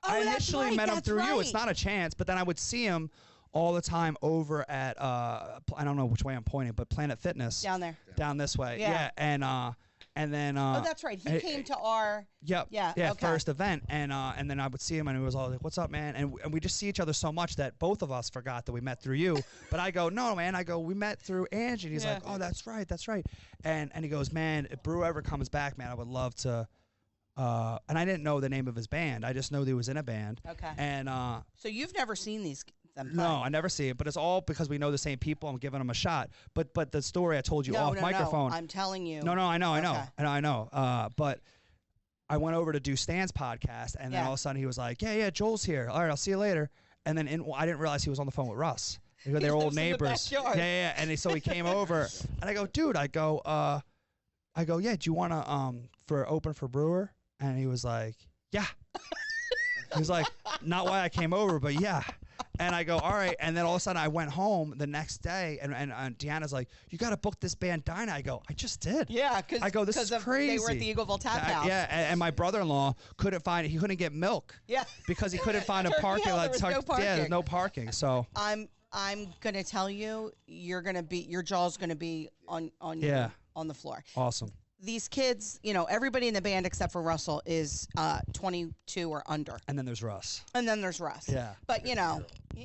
Oh, I initially met him through you. It's not a chance, but then I would see him all the time over at I don't know which way I'm pointing, but Planet Fitness down there, down this way. Yeah, and then oh, that's right. He came to our first event, and then I would see him, and he was all like, "What's up, man?" And we just see each other so much that both of us forgot that we met through you. But I go, "No, man," I go, "We met through Angie." And he's like, "Oh, that's right." And he goes, "Man, if Brew ever comes back, man, I would love to." And I didn't know the name of his band. I just know that he was in a band. Okay. And so you've never seen them play? No, I never see it. But it's all because we know the same people. I'm giving them a shot. But the story I told you off microphone. No, I'm telling you. No, I know. But I went over to do Stan's podcast, and then all of a sudden he was like, "Yeah, Joel's here. All right, I'll see you later." And then I didn't realize he was on the phone with Russ. They're old lives in the neighbors. backyard. Yeah. And so he came over, and I go, dude, I go, yeah, do you want to open for Brewer? And he was like, yeah. He was like, not why I came over, but yeah. And I go, all right. And then all of a sudden I went home the next day, and Deanna's like, you got to book this bandana. I go, I just did. Yeah, because I go, this is crazy. They were at the Eagleville Tap House. Yeah, and my brother-in-law couldn't find it. He couldn't get milk. Yeah. Because he couldn't find a Turkey parking Hill, lot. there was no parking. Yeah, there's no parking. So I'm gonna tell you, your jaw's gonna be on the floor. Awesome. These kids, everybody in the band except for Russell is 22 or under. And then there's Russ. Yeah. But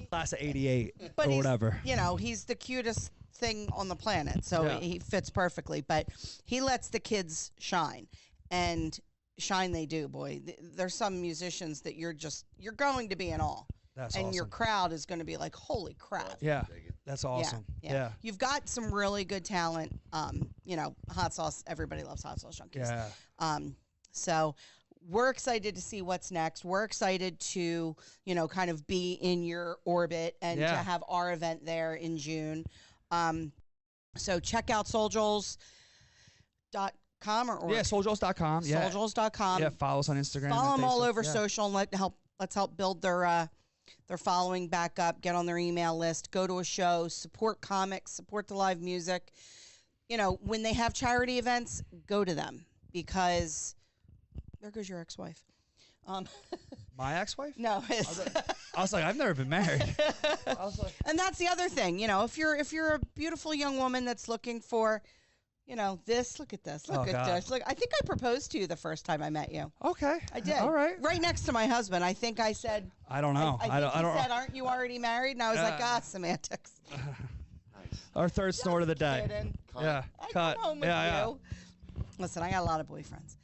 Class of '88 but or whatever. He's the cutest thing on the planet, so he fits perfectly. But he lets the kids shine, and shine they do, boy. There's some musicians that you're going to be in awe. That's and awesome. your crowd is going to be like, holy crap. Yeah, that's awesome. Yeah. You've got some really good talent. Hot sauce, everybody loves hot sauce junkies. Yeah. So we're excited to see what's next. We're excited to, kind of be in your orbit and to have our event there in June. So check out SoulJoels.com or SoulJoels.com. Yeah. SoulJoels.com. Yeah, follow us on Instagram. Follow them all over yeah. social and let's help build their following back up, get on their email list, go to a show, support comics, support the live music. When they have charity events, go to them, because there goes your ex-wife. My ex-wife? No. I was like, I've never been married. And that's the other thing, if you're a beautiful young woman that's looking for, this, look at this, look at this. Look, I think I proposed to you the first time I met you. Okay. I did. All right. Right next to my husband. I think I said. I don't know. I think he said, aren't you already married? And I was like, semantics. Our third snort of the day. Kidding. Yeah. I Cut. come home with you. Listen, I got a lot of boyfriends.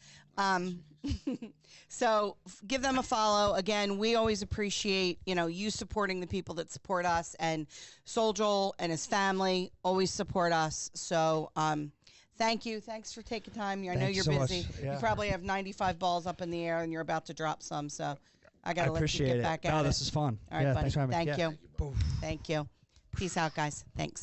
So give them a follow. Again, we always appreciate, you supporting the people that support us, and SoulJoel and his family always support us. So, thank you. Thanks for taking time. I know you're so busy. Yeah. You probably have 95 balls up in the air and you're about to drop some. So I got to let you get back at it. No, this is fun. All right, buddy. Thanks for having me. Thank you. Thank you. Peace out, guys. Thanks.